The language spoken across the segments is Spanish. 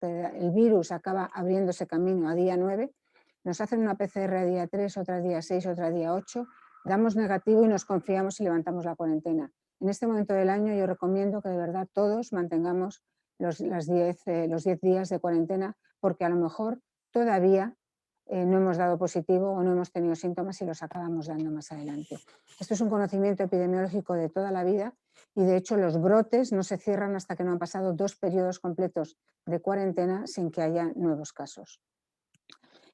el virus acaba abriéndose camino a día 9, nos hacen una PCR a día 3, otra día 6, otra día 8, damos negativo y nos confiamos y levantamos la cuarentena. En este momento del año yo recomiendo que de verdad todos mantengamos los 10 días de cuarentena, porque a lo mejor todavía no hemos dado positivo o no hemos tenido síntomas y los acabamos dando más adelante. Esto es un conocimiento epidemiológico de toda la vida y de hecho los brotes no se cierran hasta que no han pasado 2 periodos completos de cuarentena sin que haya nuevos casos.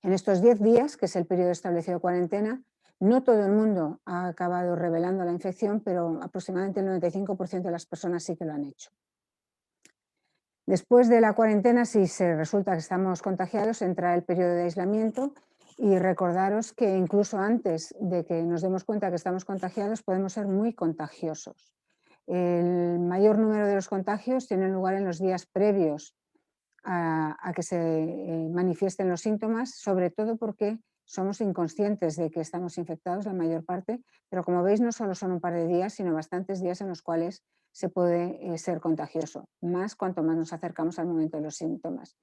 En estos 10 días, que es el periodo establecido de cuarentena, no todo el mundo ha acabado revelando la infección, pero aproximadamente el 95% de las personas sí que lo han hecho. Después de la cuarentena, si se resulta que estamos contagiados, entra el periodo de aislamiento y recordaros que incluso antes de que nos demos cuenta que estamos contagiados podemos ser muy contagiosos. El mayor número de los contagios tienen lugar en los días previos a que se manifiesten los síntomas, sobre todo porque somos inconscientes de que estamos infectados la mayor parte, pero como veis no solo son un par de días, sino bastantes días en los cuales se puede ser contagioso, más cuanto más nos acercamos al momento de los síntomas.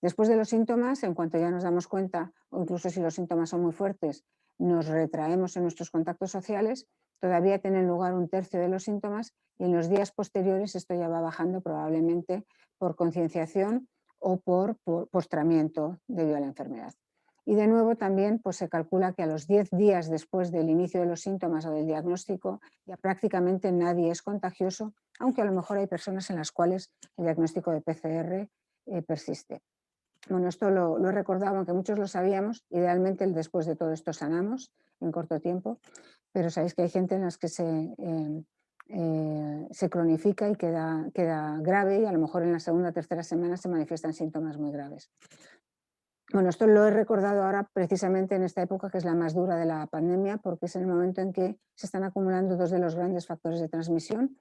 Después de los síntomas, en cuanto ya nos damos cuenta, o incluso si los síntomas son muy fuertes, nos retraemos en nuestros contactos sociales, todavía tienen lugar un tercio de los síntomas y en los días posteriores esto ya va bajando probablemente por concienciación o por postramiento debido a la enfermedad. Y de nuevo también pues, se calcula que a los 10 días después del inicio de los síntomas o del diagnóstico ya prácticamente nadie es contagioso, aunque a lo mejor hay personas en las cuales el diagnóstico de PCR persiste. Bueno, esto lo he recordado, aunque muchos lo sabíamos, idealmente después de todo esto sanamos en corto tiempo, pero sabéis que hay gente en las que se cronifica y queda grave y a lo mejor en la segunda o tercera semana se manifiestan síntomas muy graves. Bueno, esto lo he recordado ahora precisamente en esta época que es la más dura de la pandemia porque es el momento en que se están acumulando dos de los grandes factores de transmisión.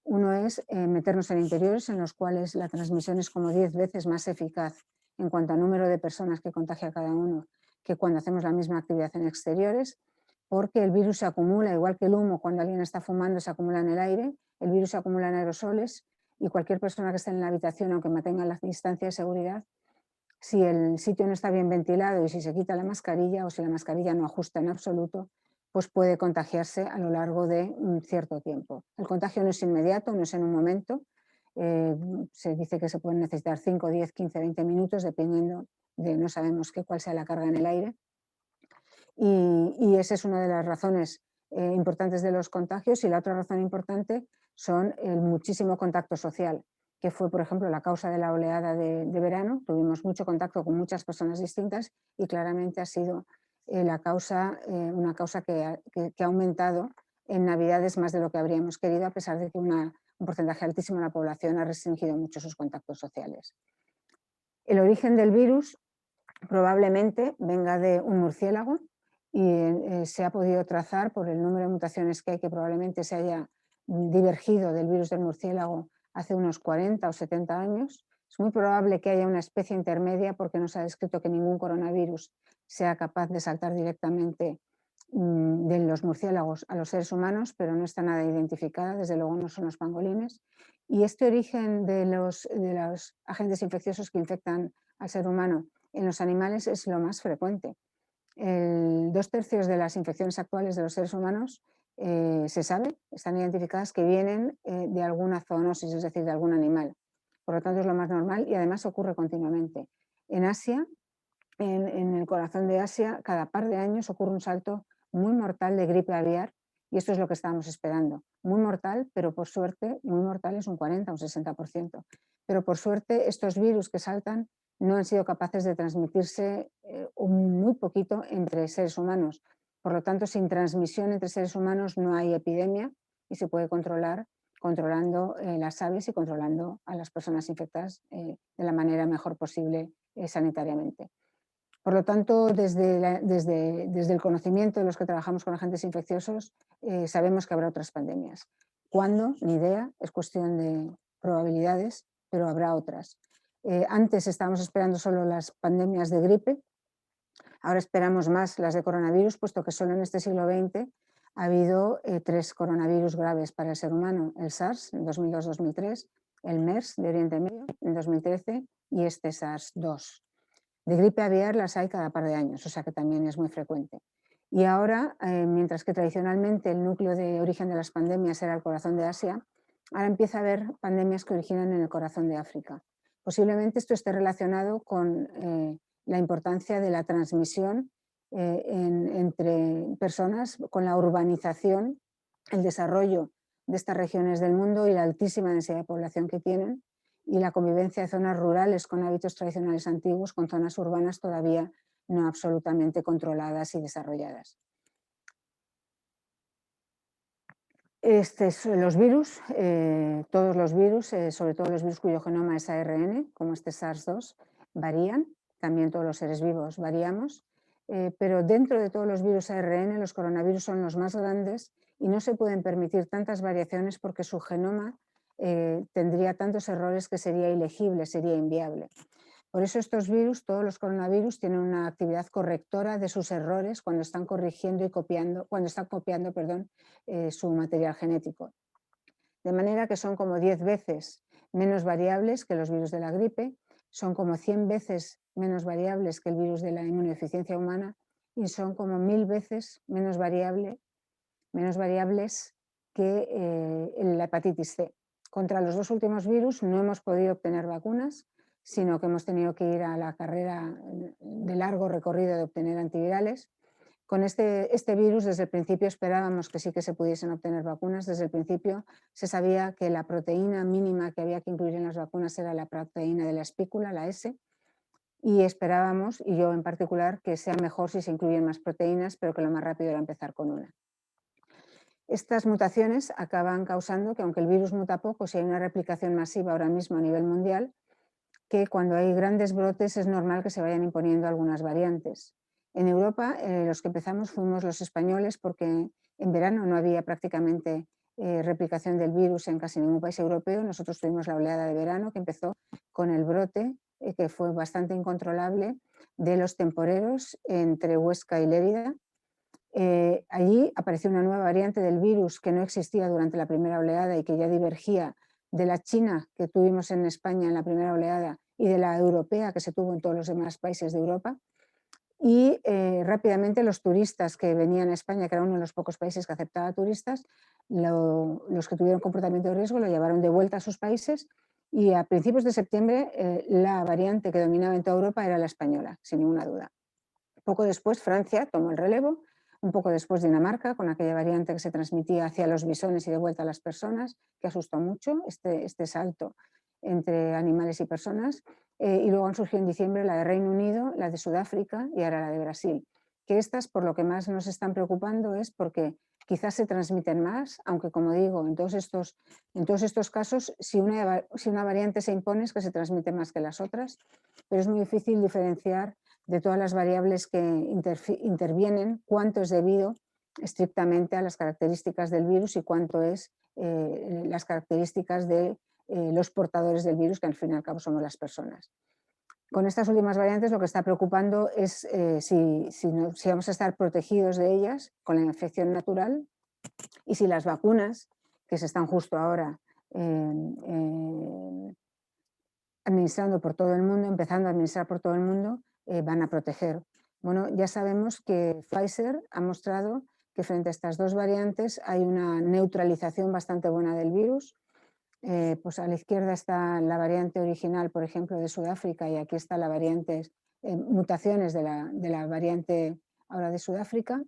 Uno es meternos en interiores en los cuales la transmisión es como 10 veces más eficaz en cuanto a número de personas que contagia cada uno que cuando hacemos la misma actividad en exteriores, porque el virus se acumula, igual que el humo cuando alguien está fumando se acumula en el aire, el virus se acumula en aerosoles y cualquier persona que esté en la habitación, aunque mantenga la distancia de seguridad, si el sitio no está bien ventilado y si se quita la mascarilla o si la mascarilla no ajusta en absoluto, pues puede contagiarse a lo largo de un cierto tiempo. El contagio no es inmediato, no es en un momento. Se dice que se pueden necesitar 5, 10, 15, 20 minutos, dependiendo de no sabemos cuál sea la carga en el aire. Y esa es una de las razones importantes de los contagios. Y la otra razón importante son el muchísimo contacto social, que fue, por ejemplo, la causa de la oleada de verano. Tuvimos mucho contacto con muchas personas distintas y claramente ha sido una causa que ha aumentado en Navidades más de lo que habríamos querido, a pesar de que un porcentaje altísimo de la población ha restringido mucho sus contactos sociales. El origen del virus probablemente venga de un murciélago y se ha podido trazar por el número de mutaciones que hay, que probablemente se haya divergido del virus del murciélago hace unos 40 o 70 años. Es muy probable que haya una especie intermedia porque no se ha descrito que ningún coronavirus sea capaz de saltar directamente de los murciélagos a los seres humanos, pero no está nada identificada, desde luego no son los pangolines. Y este origen de los agentes infecciosos que infectan al ser humano en los animales es lo más frecuente. 2/3 de las infecciones actuales de los seres humanos se sabe, están identificadas que vienen de alguna zoonosis, es decir, de algún animal. Por lo tanto, es lo más normal y además ocurre continuamente. En Asia, en el corazón de Asia, cada par de años ocurre un salto muy mortal de gripe aviar y esto es lo que estábamos esperando. Muy mortal, pero por suerte, muy mortal es un 40 o un 60%. Pero por suerte, estos virus que saltan no han sido capaces de transmitirse muy poquito entre seres humanos. Por lo tanto, sin transmisión entre seres humanos no hay epidemia y se puede controlar controlando las aves y controlando a las personas infectadas de la manera mejor posible sanitariamente. Por lo tanto, desde el conocimiento de los que trabajamos con agentes infecciosos, sabemos que habrá otras pandemias. ¿Cuándo? Ni idea, es cuestión de probabilidades, pero habrá otras. Antes estábamos esperando solo las pandemias de gripe, ahora esperamos más las de coronavirus, puesto que solo en este siglo XX ha habido 3 coronavirus graves para el ser humano, el SARS en 2002-2003, el MERS de Oriente Medio en 2013 y este SARS-2. De gripe aviar las hay cada par de años, o sea que también es muy frecuente. Y ahora, mientras que tradicionalmente el núcleo de origen de las pandemias era el corazón de Asia, ahora empieza a haber pandemias que originan en el corazón de África. Posiblemente esto esté relacionado con la importancia de la transmisión entre personas, con la urbanización, el desarrollo de estas regiones del mundo y la altísima densidad de población que tienen, y la convivencia de zonas rurales con hábitos tradicionales antiguos con zonas urbanas todavía no absolutamente controladas y desarrolladas. Los virus, todos los virus, sobre todo los virus cuyo genoma es ARN, como este SARS-2, varían, también todos los seres vivos variamos, pero dentro de todos los virus ARN los coronavirus son los más grandes y no se pueden permitir tantas variaciones porque su genoma tendría tantos errores que sería ilegible, sería inviable. Por eso estos virus, todos los coronavirus, tienen una actividad correctora de sus errores cuando están corrigiendo y copiando, su material genético. De manera que son como 10 veces menos variables que los virus de la gripe, son como 100 veces menos variables que el virus de la inmunodeficiencia humana y son como 1000 veces menos variables que la hepatitis C. Contra los dos últimos virus no hemos podido obtener vacunas, sino que hemos tenido que ir a la carrera de largo recorrido de obtener antivirales. Con este virus, desde el principio esperábamos que sí que se pudiesen obtener vacunas. Desde el principio se sabía que la proteína mínima que había que incluir en las vacunas era la proteína de la espícula, la S, y esperábamos, y yo en particular, que sea mejor si se incluyen más proteínas, pero que lo más rápido era empezar con una. Estas mutaciones acaban causando que, aunque el virus muta poco, si hay una replicación masiva ahora mismo a nivel mundial, que cuando hay grandes brotes es normal que se vayan imponiendo algunas variantes. En Europa, los que empezamos fuimos los españoles porque en verano no había prácticamente replicación del virus en casi ningún país europeo. Nosotros tuvimos la oleada de verano que empezó con el brote, que fue bastante incontrolable, de los temporeros entre Huesca y Lérida. Allí apareció una nueva variante del virus que no existía durante la primera oleada y que ya divergía de la china que tuvimos en España en la primera oleada y de la europea que se tuvo en todos los demás países de Europa. Y rápidamente los turistas que venían a España, que era uno de los pocos países que aceptaba turistas, los que tuvieron comportamiento de riesgo lo llevaron de vuelta a sus países y a principios de septiembre la variante que dominaba en toda Europa era la española, sin ninguna duda. Poco después Francia tomó el relevo, un poco después Dinamarca, con aquella variante que se transmitía hacia los bisones y de vuelta a las personas, que asustó mucho este salto entre animales y personas. Y luego han surgido en diciembre la de Reino Unido, la de Sudáfrica y ahora la de Brasil. Que estas, por lo que más nos están preocupando, es porque quizás se transmiten más, aunque como digo, en todos estos casos, si una variante se impone es que se transmite más que las otras, pero es muy difícil diferenciar de todas las variables que intervienen, cuánto es debido estrictamente a las características del virus y cuánto es las características de los portadores del virus, que al fin y al cabo somos las personas. Con estas últimas variantes lo que está preocupando es si vamos a estar protegidos de ellas con la infección natural y si las vacunas que se están justo ahora administrando por todo el mundo, empezando a administrar por todo el mundo, van a proteger. Bueno, ya sabemos que Pfizer ha mostrado que frente a estas dos variantes hay una neutralización bastante buena del virus. Pues a la izquierda está la variante original, por ejemplo, de Sudáfrica, y aquí está la variante, mutaciones de la variante ahora de Sudáfrica,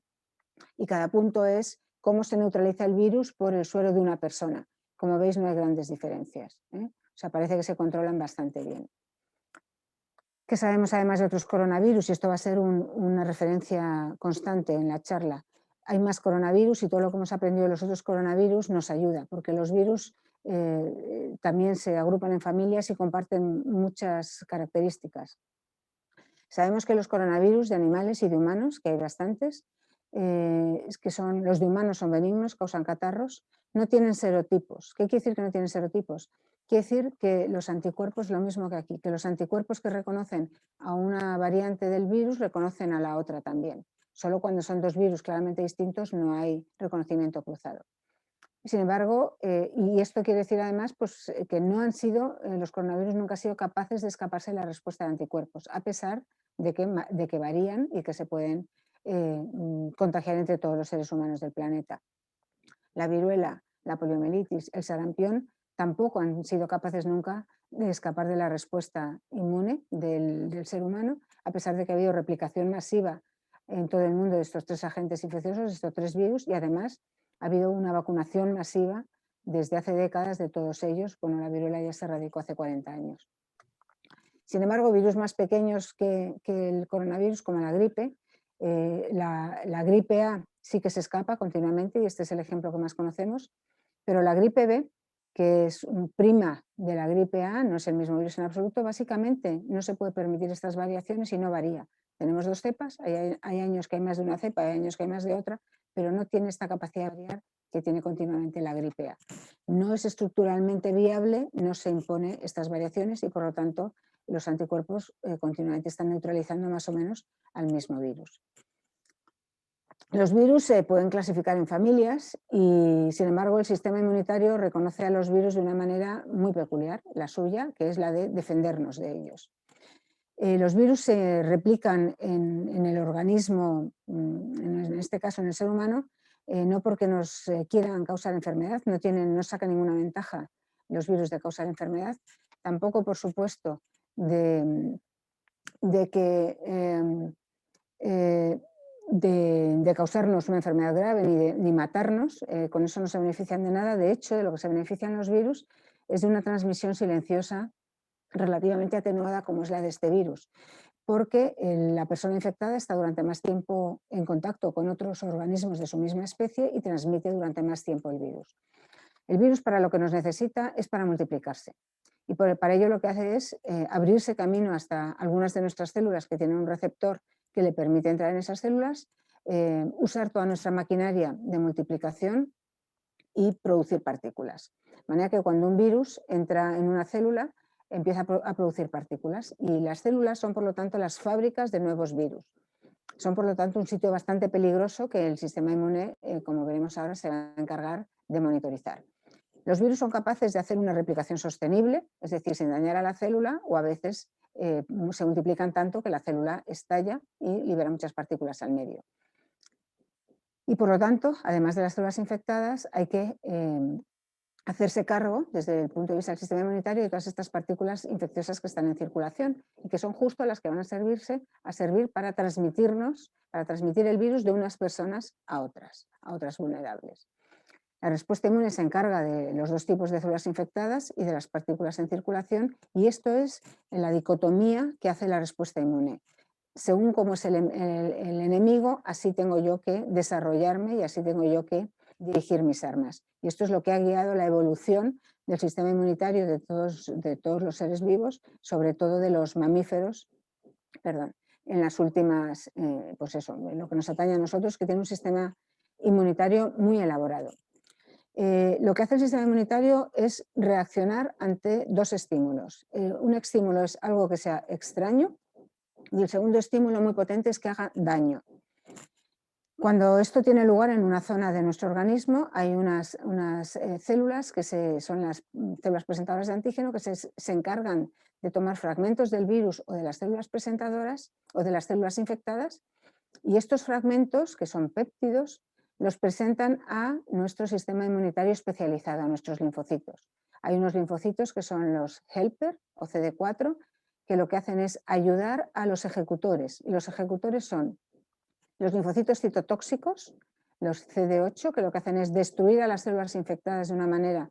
y cada punto es cómo se neutraliza el virus por el suero de una persona. Como veis, no hay grandes diferencias, ¿eh? O sea, parece que se controlan bastante bien. ¿Qué sabemos además de otros coronavirus? Y esto va a ser una referencia constante en la charla. Hay más coronavirus y todo lo que hemos aprendido de los otros coronavirus nos ayuda, porque los virus también se agrupan en familias y comparten muchas características. Sabemos que los coronavirus de animales y de humanos, que hay bastantes, que son, los de humanos son benignos, causan catarros, no tienen serotipos. ¿Qué quiere decir que no tienen serotipos? Quiere decir que los anticuerpos, lo mismo que aquí, que los anticuerpos que reconocen a una variante del virus reconocen a la otra también. Solo cuando son dos virus claramente distintos no hay reconocimiento cruzado. Sin embargo, y esto quiere decir además pues, que no han sido, los coronavirus nunca han sido capaces de escaparse de la respuesta de anticuerpos, a pesar de que varían y que se pueden contagiar entre todos los seres humanos del planeta. La viruela, la poliomielitis, el sarampión tampoco han sido capaces nunca de escapar de la respuesta inmune del ser humano, a pesar de que ha habido replicación masiva en todo el mundo de estos 3 agentes infecciosos, estos 3 virus, y además ha habido una vacunación masiva desde hace décadas de todos ellos. Bueno, la viruela ya se erradicó hace 40 años. Sin embargo, virus más pequeños que el coronavirus, como la gripe, la gripe A sí que se escapa continuamente, y este es el ejemplo que más conocemos, pero la gripe B, que es prima de la gripe A, no es el mismo virus en absoluto, básicamente no se puede permitir estas variaciones y no varía. Tenemos 2 cepas, hay años que hay más de una cepa, hay años que hay más de otra, pero no tiene esta capacidad de variar que tiene continuamente la gripe A. No es estructuralmente viable, no se impone estas variaciones y por lo tanto los anticuerpos continuamente están neutralizando más o menos al mismo virus. Los virus se pueden clasificar en familias y, sin embargo, el sistema inmunitario reconoce a los virus de una manera muy peculiar, la suya, que es la de defendernos de ellos. Los virus se replican en el organismo, en este caso en el ser humano, no porque nos quieran causar enfermedad, no sacan ninguna ventaja los virus de causar enfermedad, tampoco, por supuesto, de causarnos una enfermedad grave ni matarnos, con eso no se benefician de nada. De hecho, de lo que se benefician los virus es de una transmisión silenciosa relativamente atenuada como es la de este virus, porque la persona infectada está durante más tiempo en contacto con otros organismos de su misma especie y transmite durante más tiempo el virus. El virus para lo que nos necesita es para multiplicarse. Y para ello lo que hace es abrirse camino hasta algunas de nuestras células que tienen un receptor que le permite entrar en esas células, usar toda nuestra maquinaria de multiplicación y producir partículas. De manera que cuando un virus entra en una célula, empieza a producir partículas y las células son, por lo tanto, las fábricas de nuevos virus. Son, por lo tanto, un sitio bastante peligroso que el sistema inmune, como veremos ahora, se va a encargar de monitorizar. Los virus son capaces de hacer una replicación sostenible, es decir, sin dañar a la célula, o a veces se multiplican tanto que la célula estalla y libera muchas partículas al medio. Y por lo tanto, además de las células infectadas, hay que hacerse cargo, desde el punto de vista del sistema inmunitario, de todas estas partículas infecciosas que están en circulación y que son justo las que van a servir para transmitir el virus de unas personas a otras vulnerables. La respuesta inmune se encarga de los 2 tipos de células infectadas y de las partículas en circulación, y esto es la dicotomía que hace la respuesta inmune. Según cómo es el enemigo, así tengo yo que desarrollarme y así tengo yo que dirigir mis armas. Y esto es lo que ha guiado la evolución del sistema inmunitario de todos los seres vivos, sobre todo de los mamíferos, en las últimas, pues eso, lo que nos atañe a nosotros, que tiene un sistema inmunitario muy elaborado. Lo que hace el sistema inmunitario es reaccionar ante 2 estímulos. Un estímulo es algo que sea extraño y el segundo estímulo muy potente es que haga daño. Cuando esto tiene lugar en una zona de nuestro organismo, hay unas células que son las células presentadoras de antígeno que se encargan de tomar fragmentos del virus o de las células presentadoras o de las células infectadas, y estos fragmentos, que son péptidos, los presentan a nuestro sistema inmunitario especializado, a nuestros linfocitos. Hay unos linfocitos que son los helper o CD4, que lo que hacen es ayudar a los ejecutores. Y los ejecutores son los linfocitos citotóxicos, los CD8, que lo que hacen es destruir a las células infectadas de una manera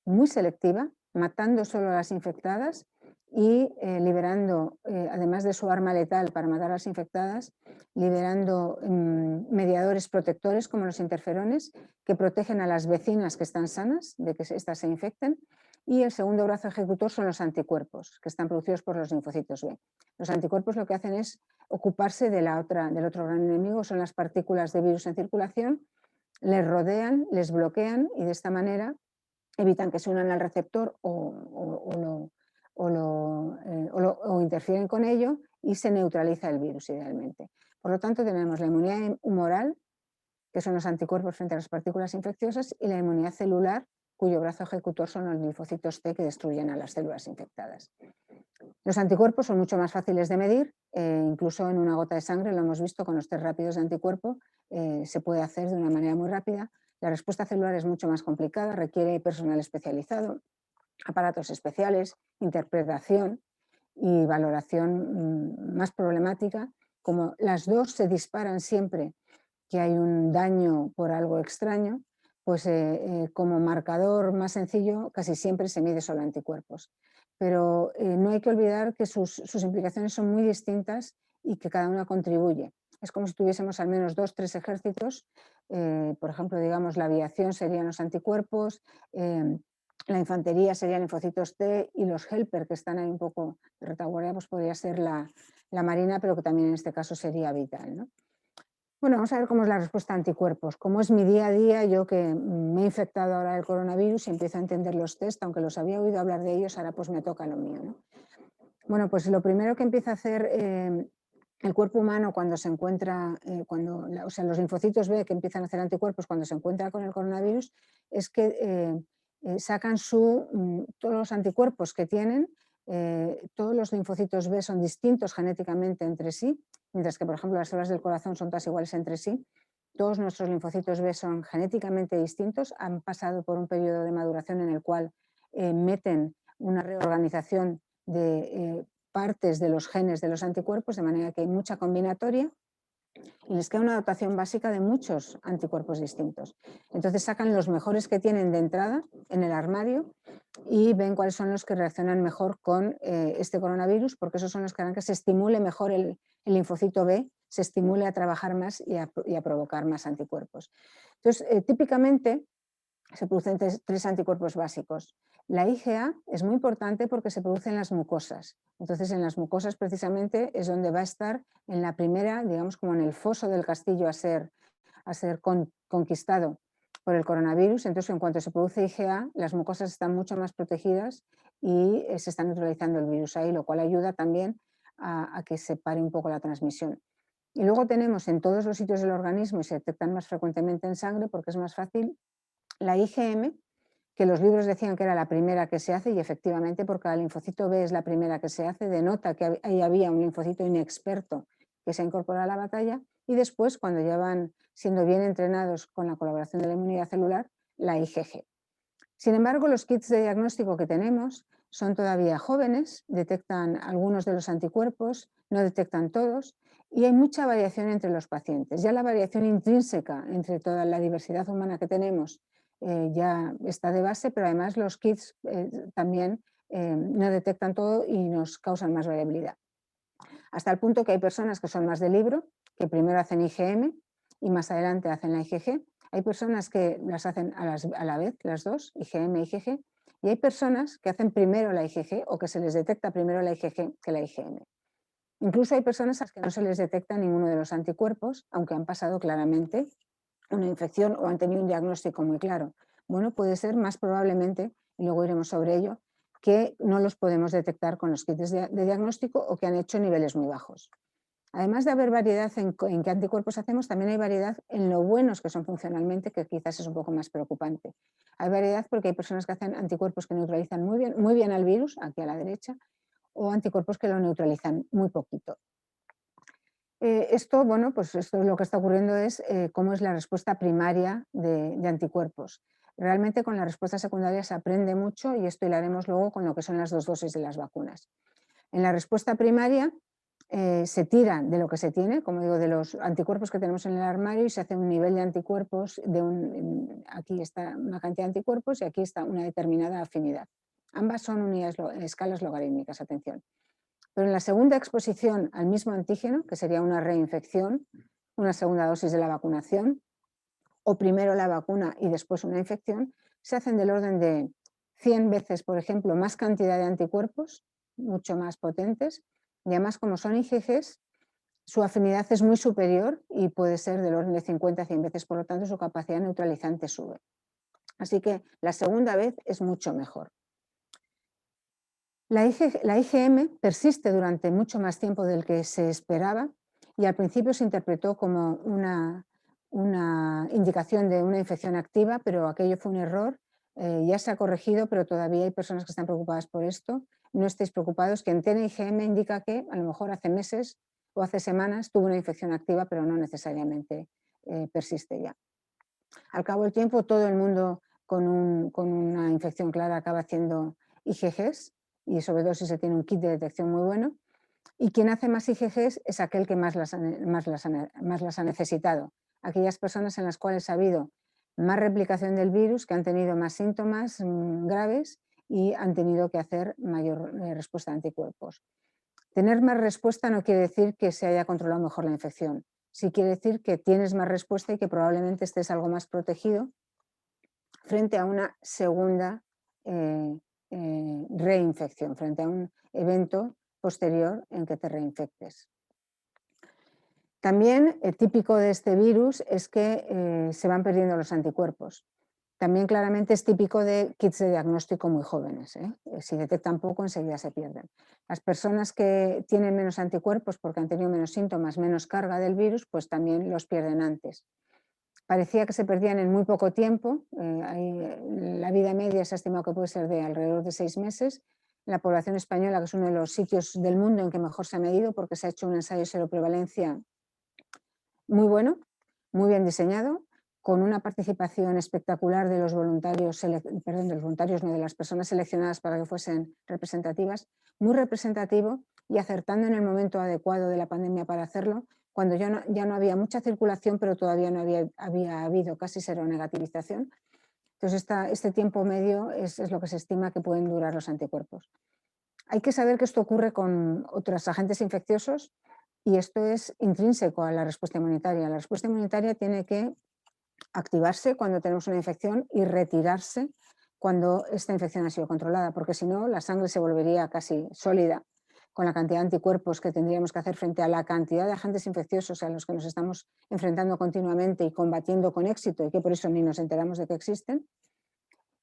muy selectiva, matando solo a las infectadas y liberando, además de su arma letal para matar a las infectadas, liberando mediadores protectores como los interferones que protegen a las vecinas que están sanas de que éstas se infecten. Y el segundo brazo ejecutor son los anticuerpos, que están producidos por los linfocitos B. Los anticuerpos lo que hacen es ocuparse del otro gran enemigo, son las partículas de virus en circulación, les rodean, les bloquean y de esta manera evitan que se unan al receptor o interfieren con ello y se neutraliza el virus idealmente. Por lo tanto, tenemos la inmunidad humoral, que son los anticuerpos frente a las partículas infecciosas, y la inmunidad celular, cuyo brazo ejecutor son los linfocitos T que destruyen a las células infectadas. Los anticuerpos son mucho más fáciles de medir, incluso en una gota de sangre, lo hemos visto con los test rápidos de anticuerpo, se puede hacer de una manera muy rápida. La respuesta celular es mucho más complicada, requiere personal especializado, aparatos especiales, interpretación y valoración más problemática. Como las dos se disparan siempre que hay un daño por algo extraño, pues como marcador más sencillo casi siempre se mide solo anticuerpos. Pero no hay que olvidar que sus implicaciones son muy distintas y que cada una contribuye. Es como si tuviésemos al menos 2 o 3 ejércitos, por ejemplo, digamos, la aviación serían los anticuerpos, la infantería serían linfocitos T, y los helper, que están ahí un poco de retaguardia, pues podría ser la marina, pero que también en este caso sería vital, ¿no? Bueno, vamos a ver cómo es la respuesta a anticuerpos. Cómo es mi día a día, yo que me he infectado ahora del coronavirus y empiezo a entender los test, aunque los había oído hablar de ellos, ahora pues me toca lo mío, ¿no? Bueno, pues lo primero que empieza a hacer el cuerpo humano cuando se encuentra, o sea, los linfocitos B que empiezan a hacer anticuerpos cuando se encuentra con el coronavirus, es que sacan todos los anticuerpos que tienen. Todos los linfocitos B son distintos genéticamente entre sí, mientras que, por ejemplo, las células del corazón son todas iguales entre sí. Todos nuestros linfocitos B son genéticamente distintos, han pasado por un periodo de maduración en el cual meten una reorganización de partes de los genes de los anticuerpos, de manera que hay mucha combinatoria y les queda una dotación básica de muchos anticuerpos distintos. Entonces sacan los mejores que tienen de entrada en el armario y ven cuáles son los que reaccionan mejor con este coronavirus, porque esos son los que harán que se estimule mejor el linfocito B, se estimule a trabajar más y a provocar más anticuerpos. Entonces, típicamente se producen 3 anticuerpos básicos. La IgA es muy importante porque se produce en las mucosas. Entonces, en las mucosas precisamente es donde va a estar en la primera, digamos, como en el foso del castillo a ser conquistado por el coronavirus. Entonces, en cuanto se produce IgA, las mucosas están mucho más protegidas y se está neutralizando el virus ahí, lo cual ayuda también a que se pare un poco la transmisión. Y luego tenemos en todos los sitios del organismo, y se detectan más frecuentemente en sangre porque es más fácil, la IgM, que los libros decían que era la primera que se hace, y efectivamente, porque el linfocito B es la primera que se hace, denota que ahí había un linfocito inexperto que se ha incorporado a la batalla, y después, cuando ya van siendo bien entrenados con la colaboración de la inmunidad celular, la IgG. Sin embargo, los kits de diagnóstico que tenemos son todavía jóvenes, detectan algunos de los anticuerpos, no detectan todos, y hay mucha variación entre los pacientes. Ya la variación intrínseca entre toda la diversidad humana que tenemos ya está de base, pero además los kits también no detectan todo y nos causan más variabilidad. Hasta el punto que hay personas que son más de libro, que primero hacen IgM y más adelante hacen la IgG. Hay personas que las hacen a la vez, las dos, IgM e IgG, y hay personas que hacen primero la IgG o que se les detecta primero la IgG que la IgM. Incluso hay personas a las que no se les detecta ninguno de los anticuerpos, aunque han pasado claramente una infección o han tenido un diagnóstico muy claro. Bueno, puede ser más probablemente, y luego iremos sobre ello, que no los podemos detectar con los kits de diagnóstico o que han hecho niveles muy bajos. Además de haber variedad en qué anticuerpos hacemos, también hay variedad en lo buenos que son funcionalmente, que quizás es un poco más preocupante. Hay variedad porque hay personas que hacen anticuerpos que neutralizan muy bien al virus, aquí a la derecha, o anticuerpos que lo neutralizan muy poquito. Bueno, pues esto lo que está ocurriendo es cómo es la respuesta primaria de anticuerpos. Realmente con la respuesta secundaria se aprende mucho y esto hilaremos luego con lo que son las 2 dosis de las vacunas. En la respuesta primaria se tira de lo que se tiene, como digo, de los anticuerpos que tenemos en el armario y se hace un nivel de anticuerpos, aquí está una cantidad de anticuerpos y aquí está una determinada afinidad. Ambas son escalas logarítmicas, atención. Pero en la segunda exposición al mismo antígeno, que sería una reinfección, una segunda dosis de la vacunación, o primero la vacuna y después una infección, se hacen del orden de 100 veces, por ejemplo, más cantidad de anticuerpos, mucho más potentes, y además como son IgGs, su afinidad es muy superior y puede ser del orden de 50 a 100 veces, por lo tanto su capacidad neutralizante sube. Así que la segunda vez es mucho mejor. La IgM persiste durante mucho más tiempo del que se esperaba y al principio se interpretó como una indicación de una infección activa, pero aquello fue un error. Ya se ha corregido, pero todavía hay personas que están preocupadas por esto. No estéis preocupados, que en TNIGM indica que a lo mejor hace meses o hace semanas tuvo una infección activa, pero no necesariamente persiste ya. Al cabo del tiempo, todo el mundo con una infección clara acaba haciendo IgGs, y sobre todo si se tiene un kit de detección muy bueno. Y quien hace más IgGs es aquel que más las ha necesitado. Aquellas personas en las cuales ha habido más replicación del virus, que han tenido más síntomas graves y han tenido que hacer mayor respuesta de anticuerpos. Tener más respuesta no quiere decir que se haya controlado mejor la infección. Sí quiere decir que tienes más respuesta y que probablemente estés algo más protegido frente a una segunda reinfección, frente a un evento posterior en que te reinfectes. También típico de este virus es que se van perdiendo los anticuerpos. También claramente es típico de kits de diagnóstico muy jóvenes. Si detectan poco, enseguida se pierden. Las personas que tienen menos anticuerpos porque han tenido menos síntomas, menos carga del virus, pues también los pierden antes. Parecía que se perdían en muy poco tiempo. La vida media se ha estimado que puede ser de alrededor de 6 meses. La población española, que es uno de los sitios del mundo en que mejor se ha medido, porque se ha hecho un ensayo de seroprevalencia muy bueno, muy bien diseñado, con una participación espectacular de los voluntarios, perdón, de los voluntarios, no, de las personas seleccionadas para que fuesen representativas, muy representativo y acertando en el momento adecuado de la pandemia para hacerlo, cuando ya no había mucha circulación, pero todavía no había habido casi seronegativización. Entonces, este tiempo medio es lo que se estima que pueden durar los anticuerpos. Hay que saber que esto ocurre con otros agentes infecciosos y esto es intrínseco a la respuesta inmunitaria. La respuesta inmunitaria tiene que activarse cuando tenemos una infección y retirarse cuando esta infección ha sido controlada, porque si no, la sangre se volvería casi sólida con la cantidad de anticuerpos que tendríamos que hacer frente a la cantidad de agentes infecciosos a los que nos estamos enfrentando continuamente y combatiendo con éxito, y que por eso ni nos enteramos de que existen.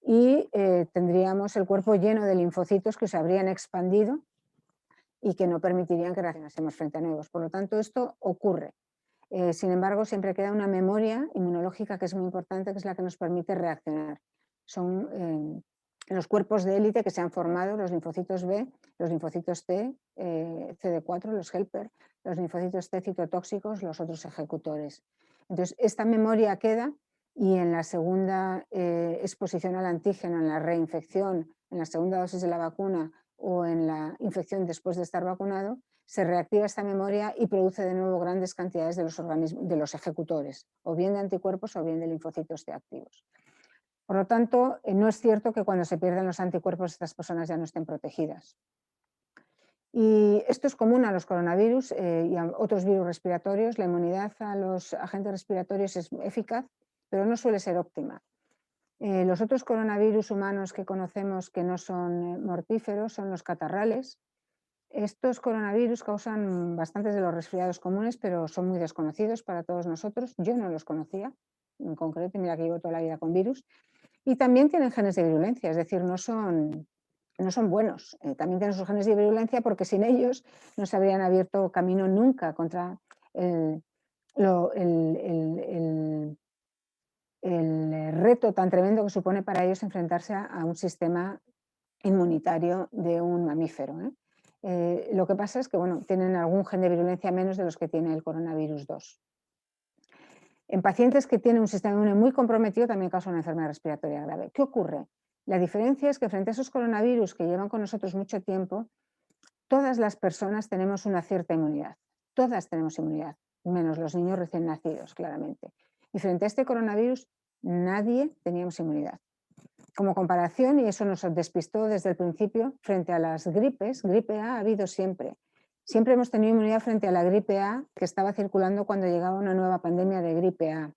Y tendríamos el cuerpo lleno de linfocitos que se habrían expandido y que no permitirían que reaccionásemos frente a nuevos. Por lo tanto, esto ocurre. Sin embargo, siempre queda una memoria inmunológica que es muy importante, que es la que nos permite reaccionar. Son los cuerpos de élite que se han formado, los linfocitos B, los linfocitos T, CD4, los helper, los linfocitos T citotóxicos, los otros ejecutores. Entonces, esta memoria queda y en la segunda exposición al antígeno, en la reinfección, en la segunda dosis de la vacuna o en la infección después de estar vacunado, se reactiva esta memoria y produce de nuevo grandes cantidades de los ejecutores, o bien de anticuerpos o bien de linfocitos T activos. Por lo tanto, no es cierto que cuando se pierden los anticuerpos estas personas ya no estén protegidas. Y esto es común a los coronavirus y a otros virus respiratorios. La inmunidad a los agentes respiratorios es eficaz, pero no suele ser óptima. Los otros coronavirus humanos que conocemos que no son mortíferos son los catarrales. Estos coronavirus causan bastantes de los resfriados comunes, pero son muy desconocidos para todos nosotros. Yo no los conocía, en concreto, mira que llevo toda la vida con virus. Y también tienen genes de virulencia, es decir, no son buenos. También tienen sus genes de virulencia porque sin ellos no se habrían abierto camino nunca contra el reto tan tremendo que supone para ellos enfrentarse a un sistema inmunitario de un mamífero. Lo que pasa es que tienen algún gen de virulencia menos de los que tiene el coronavirus 2. En pacientes que tienen un sistema inmune muy comprometido también causa una enfermedad respiratoria grave. ¿Qué ocurre? La diferencia es que frente a esos coronavirus que llevan con nosotros mucho tiempo, todas las personas tenemos una cierta inmunidad. Todas tenemos inmunidad, menos los niños recién nacidos, claramente. Y frente a este coronavirus, nadie teníamos inmunidad. Como comparación, y eso nos despistó desde el principio, frente a las gripes, gripe A ha habido siempre. Siempre hemos tenido inmunidad frente a la gripe A que estaba circulando cuando llegaba una nueva pandemia de gripe A.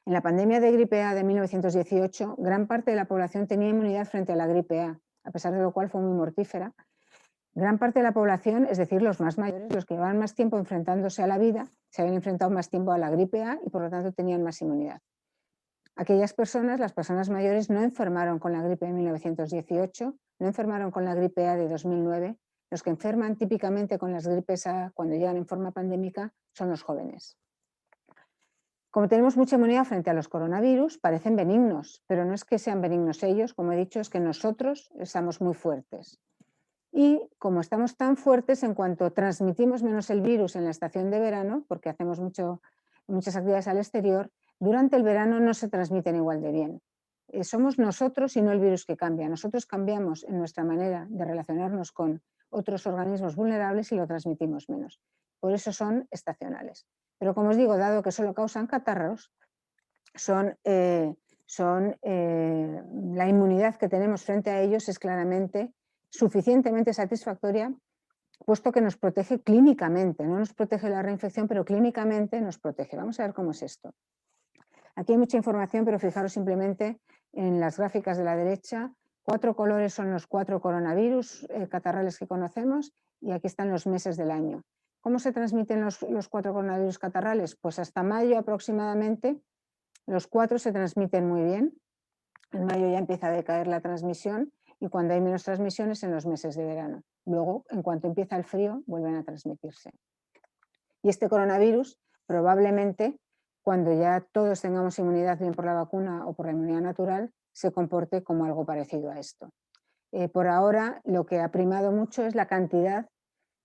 En la pandemia de gripe A de 1918, gran parte de la población tenía inmunidad frente a la gripe A pesar de lo cual fue muy mortífera. Gran parte de la población, es decir, los más mayores, los que llevaban más tiempo enfrentándose a la vida, se habían enfrentado más tiempo a la gripe A y por lo tanto tenían más inmunidad. Aquellas personas, las personas mayores, no enfermaron con la gripe de 1918, no enfermaron con la gripe A de 2009. Los que enferman típicamente con las gripes A cuando llegan en forma pandémica son los jóvenes. Como tenemos mucha inmunidad frente a los coronavirus, parecen benignos, pero no es que sean benignos ellos, como he dicho, es que nosotros estamos muy fuertes. Y como estamos tan fuertes, en cuanto transmitimos menos el virus en la estación de verano, porque hacemos muchas actividades al exterior, durante el verano no se transmiten igual de bien. Somos nosotros y no el virus que cambia. Nosotros cambiamos en nuestra manera de relacionarnos con otros organismos vulnerables y lo transmitimos menos. Por eso son estacionales. Pero como os digo, dado que solo causan catarros, la inmunidad que tenemos frente a ellos es claramente suficientemente satisfactoria, puesto que nos protege clínicamente, no nos protege la reinfección, pero clínicamente nos protege. Vamos a ver cómo es esto. Aquí hay mucha información, pero fijaros simplemente en las gráficas de la derecha. 4 colores son los 4 coronavirus catarrales que conocemos y aquí están los meses del año. ¿Cómo se transmiten los 4 coronavirus catarrales? Pues hasta mayo aproximadamente los 4 se transmiten muy bien. En mayo ya empieza a decaer la transmisión y cuando hay menos transmisiones en los meses de verano. Luego, en cuanto empieza el frío, vuelven a transmitirse. Y este coronavirus probablemente, cuando ya todos tengamos inmunidad bien por la vacuna o por la inmunidad natural, se comporte como algo parecido a esto. Por ahora, lo que ha primado mucho es la cantidad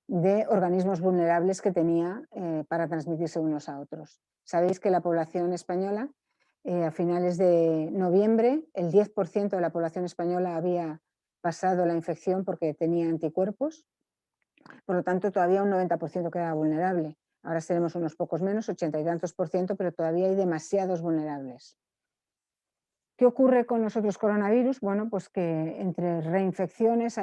de organismos vulnerables que tenía para transmitirse unos a otros. Sabéis que la población española, a finales de noviembre, el 10% de la población española había pasado la infección porque tenía anticuerpos, por lo tanto todavía un 90% queda vulnerable. Ahora seremos unos pocos menos, 80 y tantos por ciento, pero todavía hay demasiados vulnerables. ¿Qué ocurre con los otros coronavirus? Bueno, pues que entre reinfecciones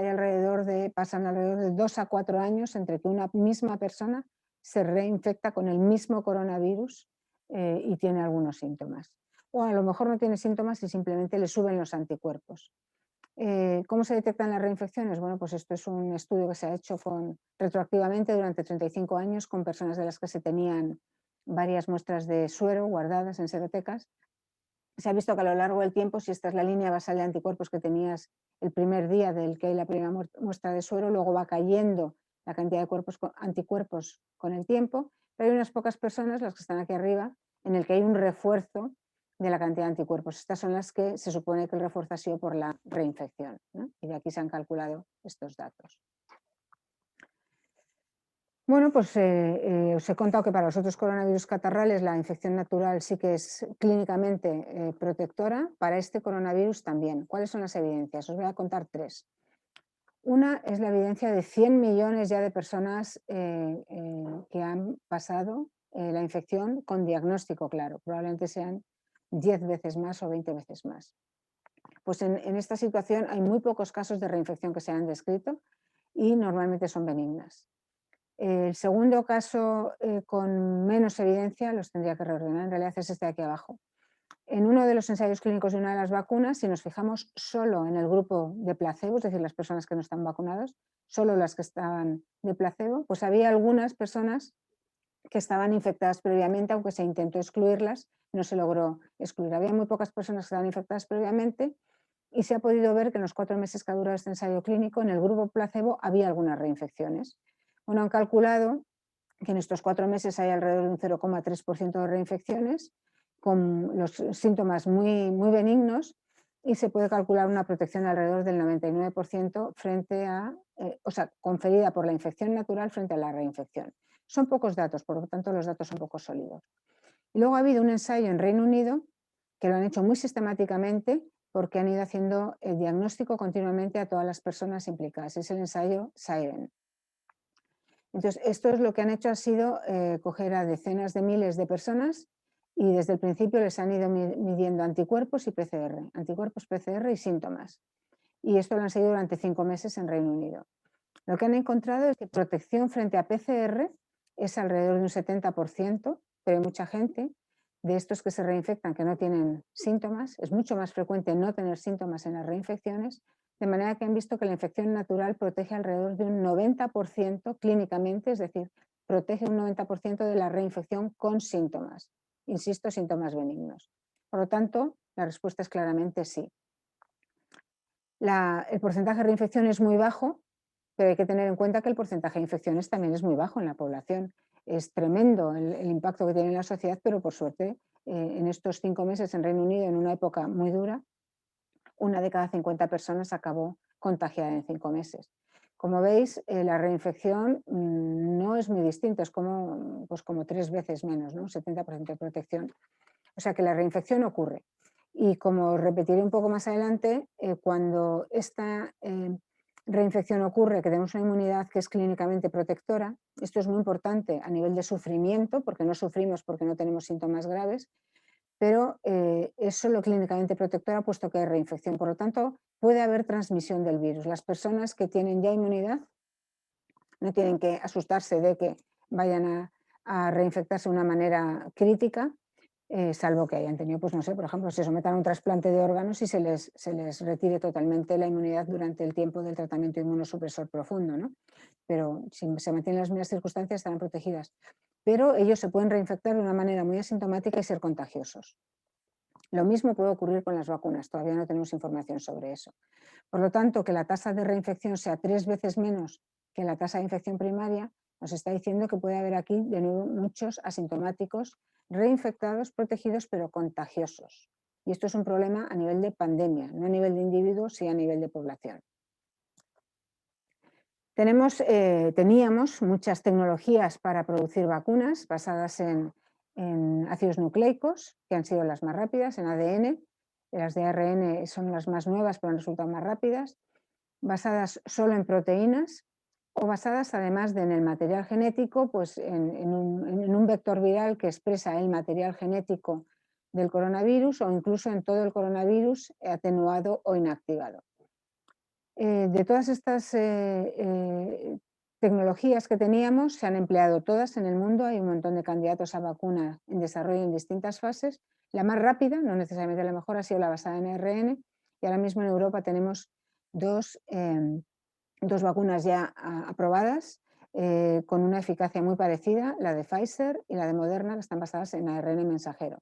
pasan alrededor de 2 a 4 años entre que una misma persona se reinfecta con el mismo coronavirus y tiene algunos síntomas. O a lo mejor no tiene síntomas y simplemente le suben los anticuerpos. ¿Cómo se detectan las reinfecciones? Bueno, pues esto es un estudio que se ha hecho retroactivamente durante 35 años con personas de las que se tenían varias muestras de suero guardadas en serotecas. Se ha visto que a lo largo del tiempo, si esta es la línea basal de anticuerpos que tenías el primer día del que hay la primera muestra de suero, luego va cayendo la cantidad de anticuerpos con el tiempo, pero hay unas pocas personas, las que están aquí arriba, en el que hay un refuerzo de la cantidad de anticuerpos. Estas son las que se supone que el refuerzo ha sido por la reinfección, ¿no? Y de aquí se han calculado estos datos. Bueno, pues os he contado que para los otros coronavirus catarrales la infección natural sí que es clínicamente protectora, para este coronavirus también. ¿Cuáles son las evidencias? Os voy a contar 3. Una es la evidencia de 100 millones ya de personas que han pasado la infección con diagnóstico claro, probablemente sean 10 veces más o 20 veces más. Pues en esta situación hay muy pocos casos de reinfección que se han descrito y normalmente son benignas. El segundo caso con menos evidencia los tendría que reordenar, en realidad es este de aquí abajo. En uno de los ensayos clínicos de una de las vacunas, si nos fijamos solo en el grupo de placebo, es decir, las personas que no están vacunadas, solo las que estaban de placebo, pues había algunas personas que estaban infectadas previamente, aunque se intentó excluirlas, no se logró excluir. Había muy pocas personas que estaban infectadas previamente y se ha podido ver que en los 4 meses que ha durado este ensayo clínico, en el grupo placebo había algunas reinfecciones. Bueno, han calculado que en estos 4 meses hay alrededor de un 0,3% de reinfecciones con los síntomas muy, muy benignos y se puede calcular una protección alrededor del 99% conferida por la infección natural frente a la reinfección. Son pocos datos, por lo tanto los datos son poco sólidos. Y luego ha habido un ensayo en Reino Unido que lo han hecho muy sistemáticamente porque han ido haciendo el diagnóstico continuamente a todas las personas implicadas. Es el ensayo SIREN. Entonces, esto es lo que han hecho ha sido coger a decenas de miles de personas y desde el principio les han ido midiendo anticuerpos y PCR, anticuerpos, PCR y síntomas. Y esto lo han seguido durante 5 meses en Reino Unido. Lo que han encontrado es que protección frente a PCR es alrededor de un 70%, pero hay mucha gente de estos que se reinfectan que no tienen síntomas. Es mucho más frecuente no tener síntomas en las reinfecciones, de manera que han visto que la infección natural protege alrededor de un 90% clínicamente, es decir, protege un 90% de la reinfección con síntomas. Insisto, síntomas benignos. Por lo tanto, la respuesta es claramente sí. El porcentaje de reinfección es muy bajo, pero hay que tener en cuenta que el porcentaje de infecciones también es muy bajo en la población. es tremendo el impacto que tiene en la sociedad, pero por suerte en estos 5 meses en Reino Unido, en una época muy dura, 1 de cada 50 personas acabó contagiada en 5 meses. Como veis, la reinfección no es muy distinto, es como, pues como 3 veces menos, ¿no? Un 70% de protección. O sea que la reinfección ocurre. Y como repetiré un poco más adelante, cuando esta reinfección ocurre, que tenemos una inmunidad que es clínicamente protectora, esto es muy importante a nivel de sufrimiento, porque no sufrimos porque no tenemos síntomas graves, pero es solo clínicamente protectora puesto que hay reinfección. Por lo tanto, puede haber transmisión del virus. Las personas que tienen ya inmunidad no tienen que asustarse de que vayan a reinfectarse de una manera crítica, salvo que hayan tenido, pues no sé, por ejemplo, se sometan a un trasplante de órganos y se les retire totalmente la inmunidad durante el tiempo del tratamiento inmunosupresor profundo, ¿no? Pero si se mantienen las mismas circunstancias estarán protegidas. Pero ellos se pueden reinfectar de una manera muy asintomática y ser contagiosos. Lo mismo puede ocurrir con las vacunas, todavía no tenemos información sobre eso. Por lo tanto, que la tasa de reinfección sea 3 veces menos que la tasa de infección primaria, nos está diciendo que puede haber aquí de nuevo muchos asintomáticos reinfectados, protegidos, pero contagiosos. Y esto es un problema a nivel de pandemia, no a nivel de individuos, sí a nivel de población. Teníamos muchas tecnologías para producir vacunas basadas en ácidos nucleicos, que han sido las más rápidas, en ADN. Las de ARN son las más nuevas, pero han resultado más rápidas, basadas solo en proteínas o basadas además en el material genético, pues en un vector viral que expresa el material genético del coronavirus o incluso en todo el coronavirus atenuado o inactivado. De todas estas tecnologías que teníamos, se han empleado todas en el mundo, hay un montón de candidatos a vacuna en desarrollo en distintas fases. La más rápida, no necesariamente la mejor, ha sido la basada en ARN, y ahora mismo en Europa tenemos dos vacunas ya aprobadas con una eficacia muy parecida, la de Pfizer y la de Moderna, que están basadas en ARN mensajero.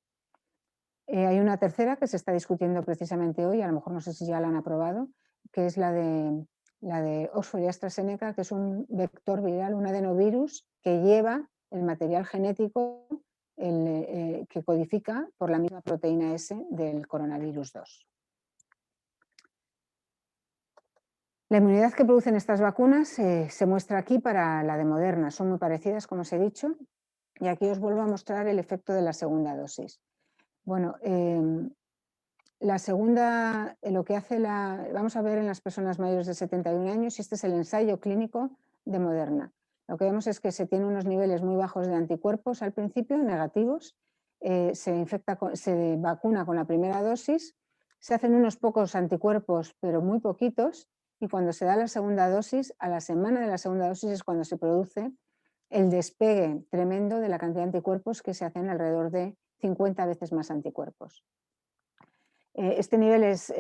Hay una tercera que se está discutiendo precisamente hoy, a lo mejor no sé si ya la han aprobado, que es la de Oxford y AstraZeneca, que es un vector viral, un adenovirus que lleva el material genético que codifica por la misma proteína S del coronavirus 2. La inmunidad que producen estas vacunas se muestra aquí para la de Moderna, son muy parecidas, como os he dicho, y aquí os vuelvo a mostrar el efecto de la segunda dosis. Bueno, la segunda, lo que hace vamos a ver en las personas mayores de 71 años, y este es el ensayo clínico de Moderna. Lo que vemos es que se tienen unos niveles muy bajos de anticuerpos al principio, negativos, se vacuna con la primera dosis, se hacen unos pocos anticuerpos, pero muy poquitos, y cuando se da la segunda dosis, a la semana de la segunda dosis es cuando se produce el despegue tremendo de la cantidad de anticuerpos, que se hacen alrededor de 50 veces más anticuerpos. Este nivel es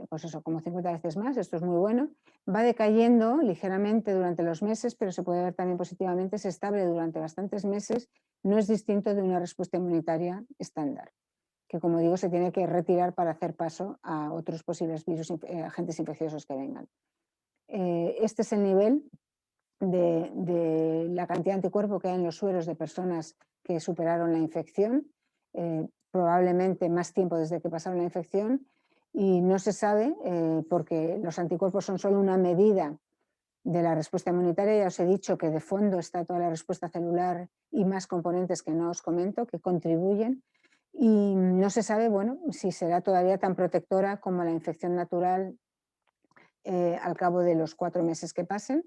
pues eso, como 50 veces más, esto es muy bueno. Va decayendo ligeramente durante los meses, pero se puede ver también positivamente, es estable durante bastantes meses, no es distinto de una respuesta inmunitaria estándar, que como digo se tiene que retirar para hacer paso a otros posibles virus, agentes infecciosos que vengan. Este es el nivel de la cantidad de anticuerpo que hay en los sueros de personas que superaron la infección, probablemente más tiempo desde que pasaron la infección, y no se sabe porque los anticuerpos son solo una medida de la respuesta inmunitaria. Ya os he dicho que de fondo está toda la respuesta celular y más componentes que no os comento que contribuyen, y no se sabe, bueno, si será todavía tan protectora como la infección natural al cabo de los 4 meses que pasen,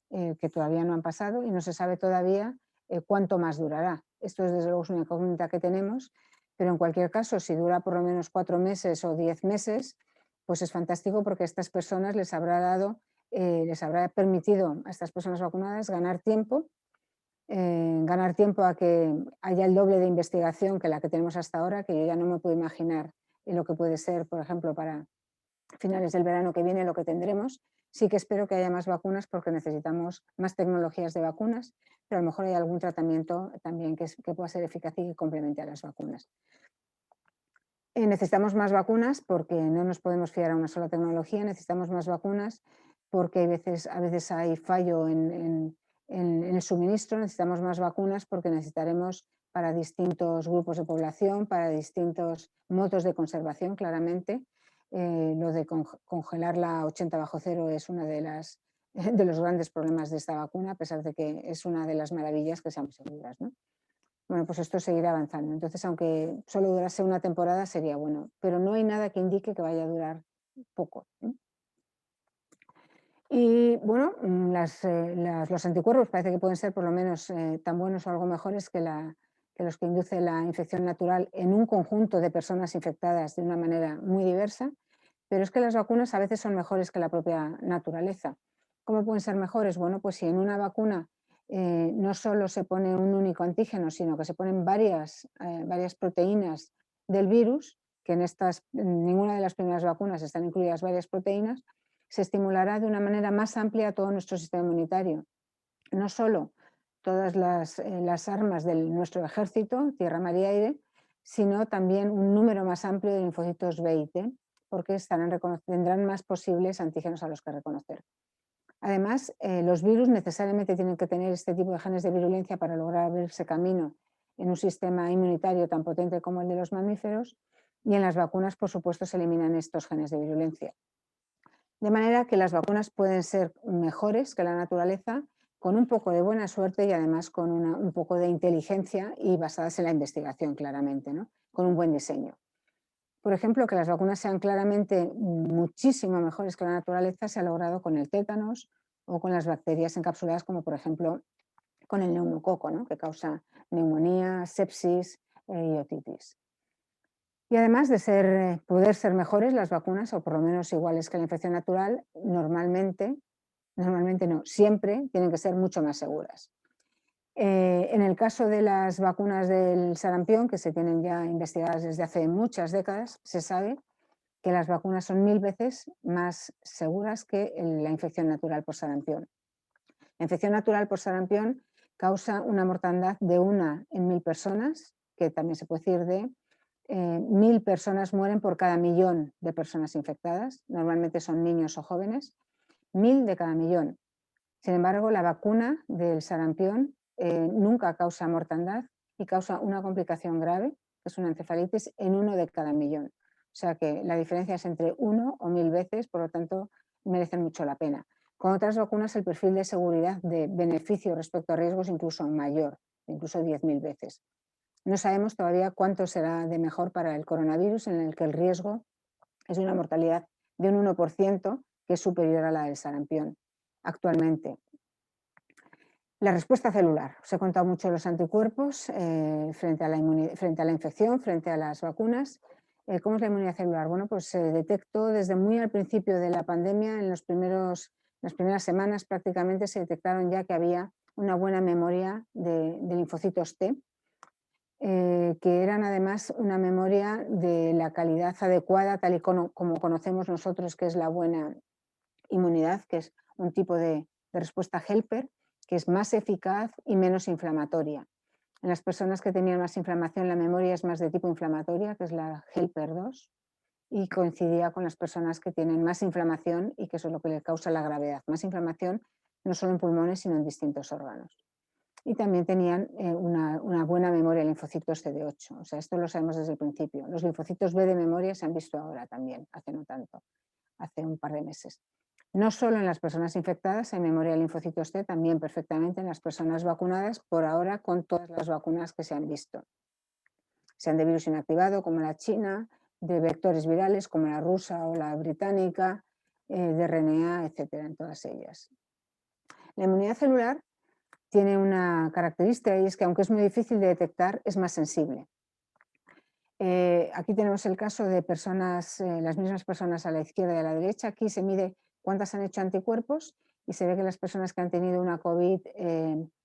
que todavía no han pasado, y no se sabe todavía cuánto más durará. Esto es desde luego una incógnita que tenemos, pero en cualquier caso, si dura por lo menos 4 meses o 10 meses, pues es fantástico porque a estas personas les habrá permitido a estas personas vacunadas ganar tiempo a que haya el doble de investigación que la que tenemos hasta ahora, que yo ya no me puedo imaginar lo que puede ser, por ejemplo, para finales del verano que viene lo que tendremos. Sí que espero que haya más vacunas porque necesitamos más tecnologías de vacunas, pero a lo mejor hay algún tratamiento también que pueda ser eficaz y que complemente a las vacunas. Necesitamos más vacunas porque no nos podemos fiar a una sola tecnología, necesitamos más vacunas porque a veces hay fallo en en el suministro necesitamos más vacunas porque necesitaremos para distintos grupos de población, para distintos modos de conservación, claramente. Lo de congelarla a 80 bajo cero es una de los grandes problemas de esta vacuna, a pesar de que es una de las maravillas que sean seguras, ¿no? Bueno, pues esto seguirá avanzando. Entonces, aunque solo durase una temporada, sería bueno, pero no hay nada que indique que vaya a durar poco, ¿eh? Y bueno, los anticuerpos parece que pueden ser por lo menos tan buenos o algo mejores que los que induce la infección natural en un conjunto de personas infectadas de una manera muy diversa, pero es que las vacunas a veces son mejores que la propia naturaleza. ¿Cómo pueden ser mejores? Bueno, pues si en una vacuna no solo se pone un único antígeno, sino que se ponen varias proteínas del virus, que en ninguna de las primeras vacunas están incluidas varias proteínas, se estimulará de una manera más amplia todo nuestro sistema inmunitario. No solo todas las armas de nuestro ejército, tierra, mar y aire, sino también un número más amplio de linfocitos B y T, porque tendrán más posibles antígenos a los que reconocer. Además, los virus necesariamente tienen que tener este tipo de genes de virulencia para lograr abrirse camino en un sistema inmunitario tan potente como el de los mamíferos, y en las vacunas, por supuesto, se eliminan estos genes de virulencia. De manera que las vacunas pueden ser mejores que la naturaleza, con un poco de buena suerte y además con un poco de inteligencia y basadas en la investigación, claramente, ¿no? Con un buen diseño. Por ejemplo, que las vacunas sean claramente muchísimo mejores que la naturaleza se ha logrado con el tétanos o con las bacterias encapsuladas, como por ejemplo con el neumococo, ¿no? Que causa neumonía, sepsis y otitis. Y además de poder ser mejores las vacunas, o por lo menos iguales que la infección natural, normalmente no, siempre tienen que ser mucho más seguras. En el caso de las vacunas del sarampión, que se tienen ya investigadas desde hace muchas décadas, se sabe que las vacunas son 1000 veces más seguras que la infección natural por sarampión. La infección natural por sarampión causa una mortandad de 1 en 1000 personas, que también se puede decir de 1000 personas mueren por cada millón de personas infectadas, normalmente son niños o jóvenes, 1000 de cada millón. Sin embargo, la vacuna del sarampión nunca causa mortandad y causa una complicación grave, que es una encefalitis, en 1 de cada millón. O sea que la diferencia es entre 1 o 1000 veces, por lo tanto, merecen mucho la pena. Con otras vacunas, el perfil de seguridad de beneficio respecto a riesgos es incluso mayor, incluso 10.000 veces. No sabemos todavía cuánto será de mejor para el coronavirus, en el que el riesgo es una mortalidad de un 1%, que es superior a la del sarampión actualmente. La respuesta celular. Os he contado mucho los anticuerpos frente a la infección, frente a las vacunas. ¿Cómo es la inmunidad celular? Bueno, pues se detectó desde muy al principio de la pandemia, en las primeras semanas prácticamente se detectaron ya que había una buena memoria de linfocitos T, que eran además una memoria de la calidad adecuada, tal y como conocemos nosotros, que es la buena inmunidad, que es un tipo de respuesta helper, que es más eficaz y menos inflamatoria. En las personas que tenían más inflamación, la memoria es más de tipo inflamatoria, que es la helper 2, y coincidía con las personas que tienen más inflamación y que eso es lo que le causa la gravedad. Más inflamación no solo en pulmones, sino en distintos órganos. Y también tenían una buena memoria de linfocitos CD8. O sea, esto lo sabemos desde el principio. Los linfocitos B de memoria se han visto ahora también, hace no tanto, hace un par de meses. No solo en las personas infectadas hay memoria de linfocitos T, también perfectamente en las personas vacunadas, por ahora con todas las vacunas que se han visto. Sean de virus inactivado, como la china, de vectores virales, como la rusa o la británica, de RNA, etcétera, en todas ellas. La inmunidad celular tiene una característica, y es que aunque es muy difícil de detectar, es más sensible. Aquí tenemos el caso de personas, las mismas personas a la izquierda y a la derecha. Aquí se mide cuántas han hecho anticuerpos y se ve que las personas que han tenido una COVID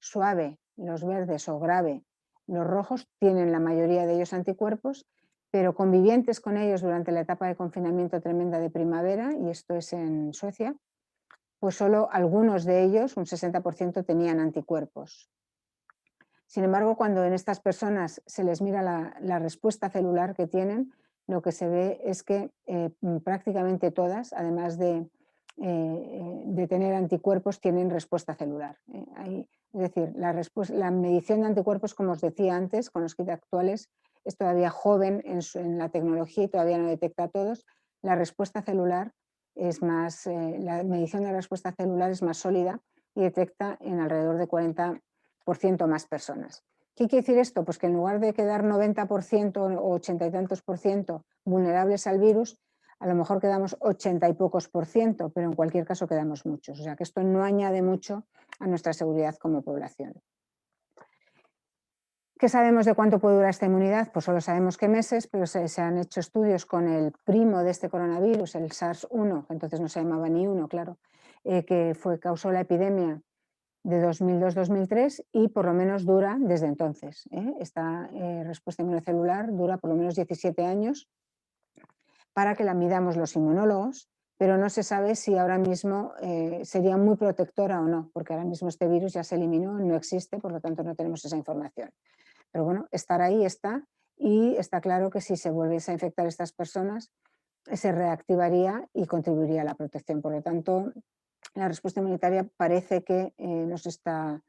suave, los verdes, o grave, los rojos, tienen la mayoría de ellos anticuerpos, pero convivientes con ellos durante la etapa de confinamiento tremenda de primavera, y esto es en Suecia, pues solo algunos de ellos, un 60%, tenían anticuerpos. Sin embargo, cuando en estas personas se les mira la respuesta celular que tienen, lo que se ve es que prácticamente todas, además de tener anticuerpos, tienen respuesta celular. Es decir, la medición de anticuerpos, como os decía antes, con los kits actuales, es todavía joven en la tecnología y todavía no detecta a todos. La respuesta celular es más, la medición de la respuesta celular es más sólida y detecta en alrededor de 40% más personas. ¿Qué quiere decir esto? Pues que en lugar de quedar 90% o 80 y tantos por ciento vulnerables al virus, a lo mejor quedamos 80 y pocos por ciento, pero en cualquier caso quedamos muchos. O sea que esto no añade mucho a nuestra seguridad como población. ¿Qué sabemos de cuánto puede durar esta inmunidad? Pues solo sabemos qué meses, pero se han hecho estudios con el primo de este coronavirus, el SARS-1, que entonces no se llamaba ni 1, claro, que causó la epidemia de 2002-2003 y por lo menos dura desde entonces. Esta respuesta inmunocelular dura por lo menos 17 años para que la midamos los inmunólogos, pero no se sabe si ahora mismo sería muy protectora o no, porque ahora mismo este virus ya se eliminó, no existe, por lo tanto no tenemos esa información. Pero bueno, estar ahí está, y está claro que si se volviese a infectar estas personas, se reactivaría y contribuiría a la protección. Por lo tanto, la respuesta inmunitaria parece que nos está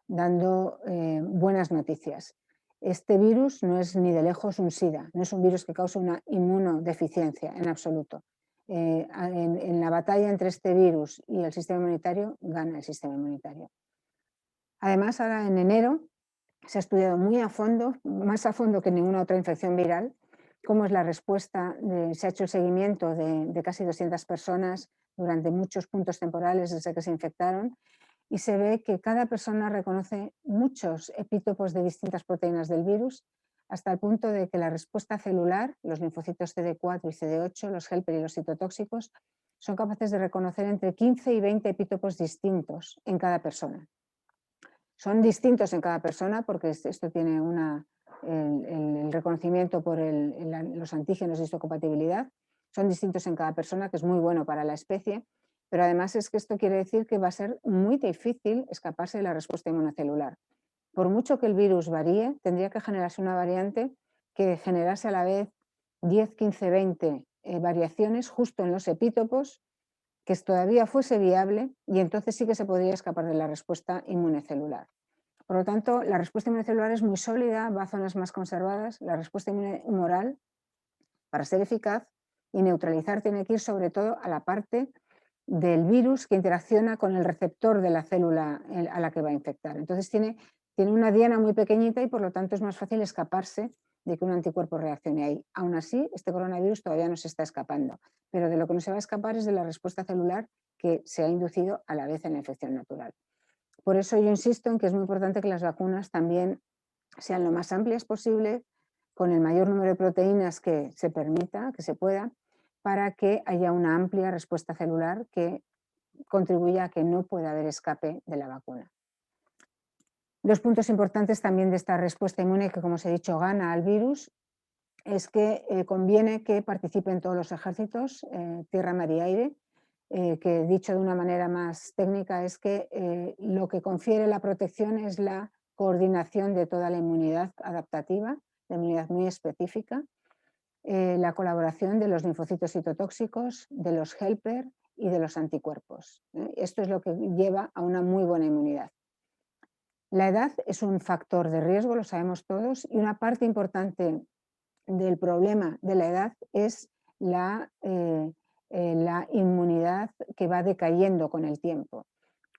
dando buenas noticias. Este virus no es ni de lejos un SIDA, no es un virus que cause una inmunodeficiencia en absoluto. En la batalla entre este virus y el sistema inmunitario, gana el sistema inmunitario. Además, ahora en enero se ha estudiado muy a fondo, más a fondo que ninguna otra infección viral, cómo es la respuesta, se ha hecho el seguimiento de casi 200 personas durante muchos puntos temporales desde que se infectaron, y se ve que cada persona reconoce muchos epítopos de distintas proteínas del virus, hasta el punto de que la respuesta celular, los linfocitos CD4 y CD8, los helper y los citotóxicos, son capaces de reconocer entre 15 y 20 epítopos distintos en cada persona. Son distintos en cada persona porque esto tiene el reconocimiento por los antígenos de histocompatibilidad. Son distintos en cada persona, que es muy bueno para la especie, pero además es que esto quiere decir que va a ser muy difícil escaparse de la respuesta inmunocelular. Por mucho que el virus varíe, tendría que generarse una variante que generase a la vez 10, 15, 20 variaciones justo en los epítopos, que todavía fuese viable, y entonces sí que se podría escapar de la respuesta inmunocelular. Por lo tanto, la respuesta inmunocelular es muy sólida, va a zonas más conservadas. La respuesta humoral, para ser eficaz y neutralizar, tiene que ir sobre todo a la parte del virus que interacciona con el receptor de la célula a la que va a infectar. Entonces tiene una diana muy pequeñita y por lo tanto es más fácil escaparse de que un anticuerpo reaccione ahí. Aún así, este coronavirus todavía no se está escapando, pero de lo que no se va a escapar es de la respuesta celular que se ha inducido a la vez en la infección natural. Por eso yo insisto en que es muy importante que las vacunas también sean lo más amplias posible, con el mayor número de proteínas que se permita, que se pueda, para que haya una amplia respuesta celular que contribuya a que no pueda haber escape de la vacuna. Dos puntos importantes también de esta respuesta inmune, que como os he dicho gana al virus, es que conviene que participen todos los ejércitos, tierra, mar y aire, que dicho de una manera más técnica es que lo que confiere la protección es la coordinación de toda la inmunidad adaptativa, la inmunidad muy específica, la colaboración de los linfocitos citotóxicos, de los helper y de los anticuerpos. Esto es lo que lleva a una muy buena inmunidad. La edad es un factor de riesgo, lo sabemos todos, y una parte importante del problema de la edad es la inmunidad que va decayendo con el tiempo.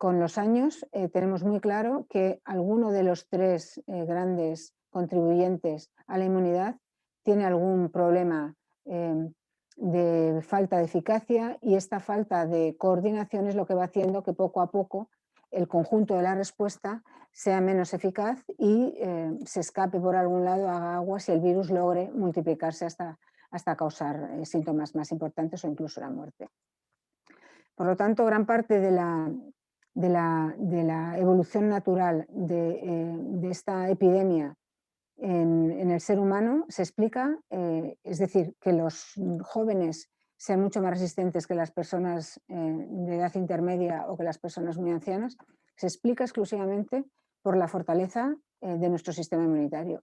Con los años tenemos muy claro que alguno de los tres grandes contribuyentes a la inmunidad tiene algún problema de falta de eficacia, y esta falta de coordinación es lo que va haciendo que poco a poco el conjunto de la respuesta sea menos eficaz y se escape por algún lado, haga aguas y el virus logre multiplicarse hasta causar síntomas más importantes o incluso la muerte. Por lo tanto, gran parte de la evolución natural de esta epidemia en el ser humano se explica, es decir, que los jóvenes sean mucho más resistentes que las personas de edad intermedia o que las personas muy ancianas, se explica exclusivamente por la fortaleza de nuestro sistema inmunitario.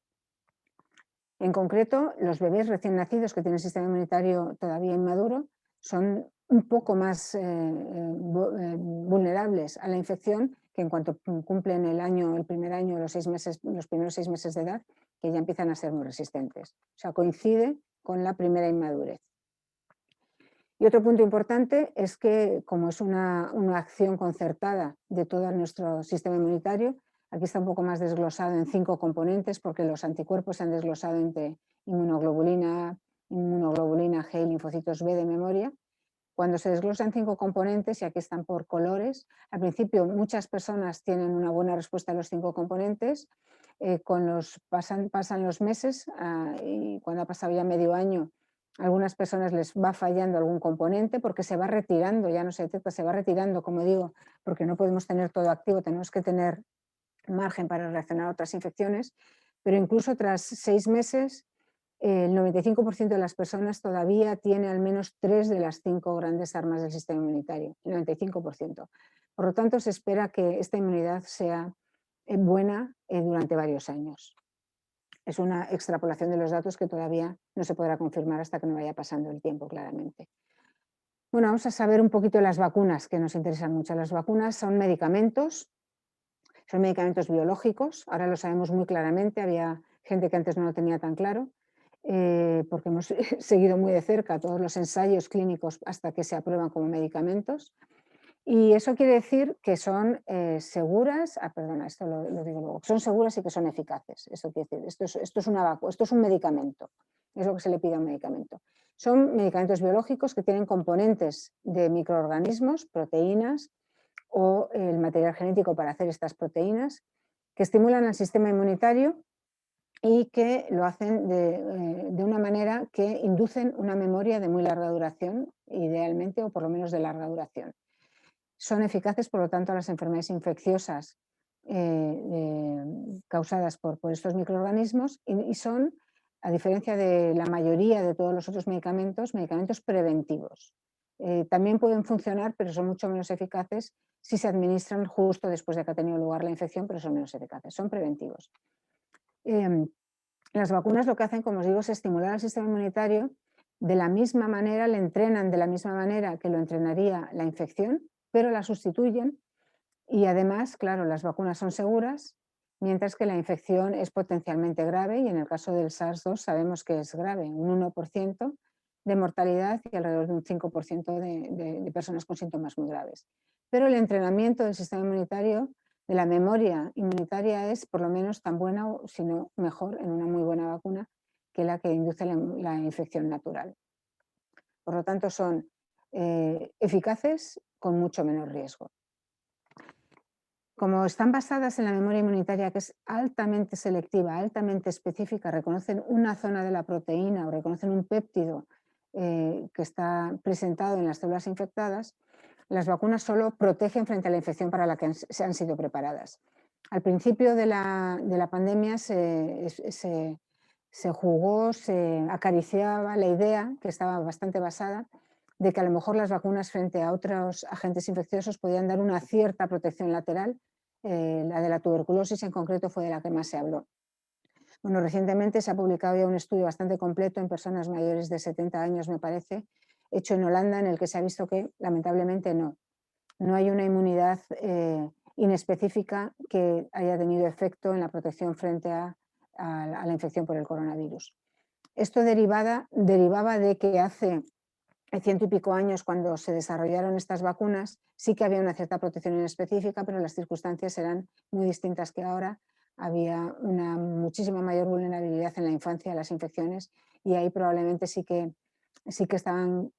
En concreto, los bebés recién nacidos que tienen sistema inmunitario todavía inmaduro son un poco más vulnerables a la infección que en cuanto cumplen el primer año, los primeros 6 meses de edad, que ya empiezan a ser muy resistentes. O sea, coincide con la primera inmadurez. Y otro punto importante es que, como es una acción concertada de todo nuestro sistema inmunitario, aquí está un poco más desglosado en 5 componentes, porque los anticuerpos se han desglosado entre inmunoglobulina G y linfocitos B de memoria. Cuando se desglosan 5 componentes, y aquí están por colores, al principio muchas personas tienen una buena respuesta a los 5 componentes, pasan los meses y cuando ha pasado ya medio año, a algunas personas les va fallando algún componente porque se va retirando, ya no se detecta, se va retirando, como digo, porque no podemos tener todo activo, tenemos que tener margen para reaccionar a otras infecciones, pero incluso tras 6 meses, el 95% de las personas todavía tiene al menos 3 de las 5 grandes armas del sistema inmunitario, el 95%. Por lo tanto, se espera que esta inmunidad sea buena durante varios años. Es una extrapolación de los datos que todavía no se podrá confirmar hasta que no vaya pasando el tiempo, claramente. Bueno, vamos a saber un poquito las vacunas, que nos interesan mucho. Las vacunas son medicamentos biológicos, ahora lo sabemos muy claramente, había gente que antes no lo tenía tan claro, porque hemos seguido muy de cerca todos los ensayos clínicos hasta que se aprueban como medicamentos. Y eso quiere decir que son seguras, perdona, esto lo digo luego, son seguras y que son eficaces. Esto quiere decir, esto es un medicamento, es lo que se le pide a un medicamento. Son medicamentos biológicos que tienen componentes de microorganismos, proteínas o el material genético para hacer estas proteínas, que estimulan al sistema inmunitario y que lo hacen de una manera que inducen una memoria de muy larga duración, idealmente, o por lo menos de larga duración. Son eficaces, por lo tanto, a las enfermedades infecciosas causadas por estos microorganismos y son, a diferencia de la mayoría de todos los otros medicamentos preventivos. También pueden funcionar, pero son mucho menos eficaces si se administran justo después de que ha tenido lugar la infección, pero son menos eficaces, son preventivos. Las vacunas lo que hacen, como os digo, es estimular al sistema inmunitario de la misma manera, le entrenan de la misma manera que lo entrenaría la infección, pero la sustituyen y además, claro, las vacunas son seguras, mientras que la infección es potencialmente grave y en el caso del SARS-2 sabemos que es grave, un 1% de mortalidad y alrededor de un 5% de personas con síntomas muy graves. Pero el entrenamiento del sistema inmunitario, de la memoria inmunitaria, es por lo menos tan buena, o si no mejor, en una muy buena vacuna que la que induce la infección natural. Por lo tanto, son eficaces con mucho menos riesgo. Como están basadas en la memoria inmunitaria, que es altamente selectiva, altamente específica, reconocen una zona de la proteína o reconocen un péptido que está presentado en las células infectadas, las vacunas solo protegen frente a la infección para la que se han sido preparadas. Al principio de la pandemia se jugó, se acariciaba la idea, que estaba bastante basada, de que a lo mejor las vacunas frente a otros agentes infecciosos podían dar una cierta protección lateral. La de la tuberculosis en concreto fue de la que más se habló. Bueno, recientemente se ha publicado ya un estudio bastante completo en personas mayores de 70 años, me parece, hecho en Holanda, en el que se ha visto que lamentablemente no hay una inmunidad inespecífica que haya tenido efecto en la protección frente a la infección por el coronavirus. Esto derivaba de que hace 100 y pico años, cuando se desarrollaron estas vacunas, sí que había una cierta protección inespecífica, pero las circunstancias eran muy distintas que ahora. Había una muchísima mayor vulnerabilidad en la infancia a las infecciones y ahí probablemente sí que estaban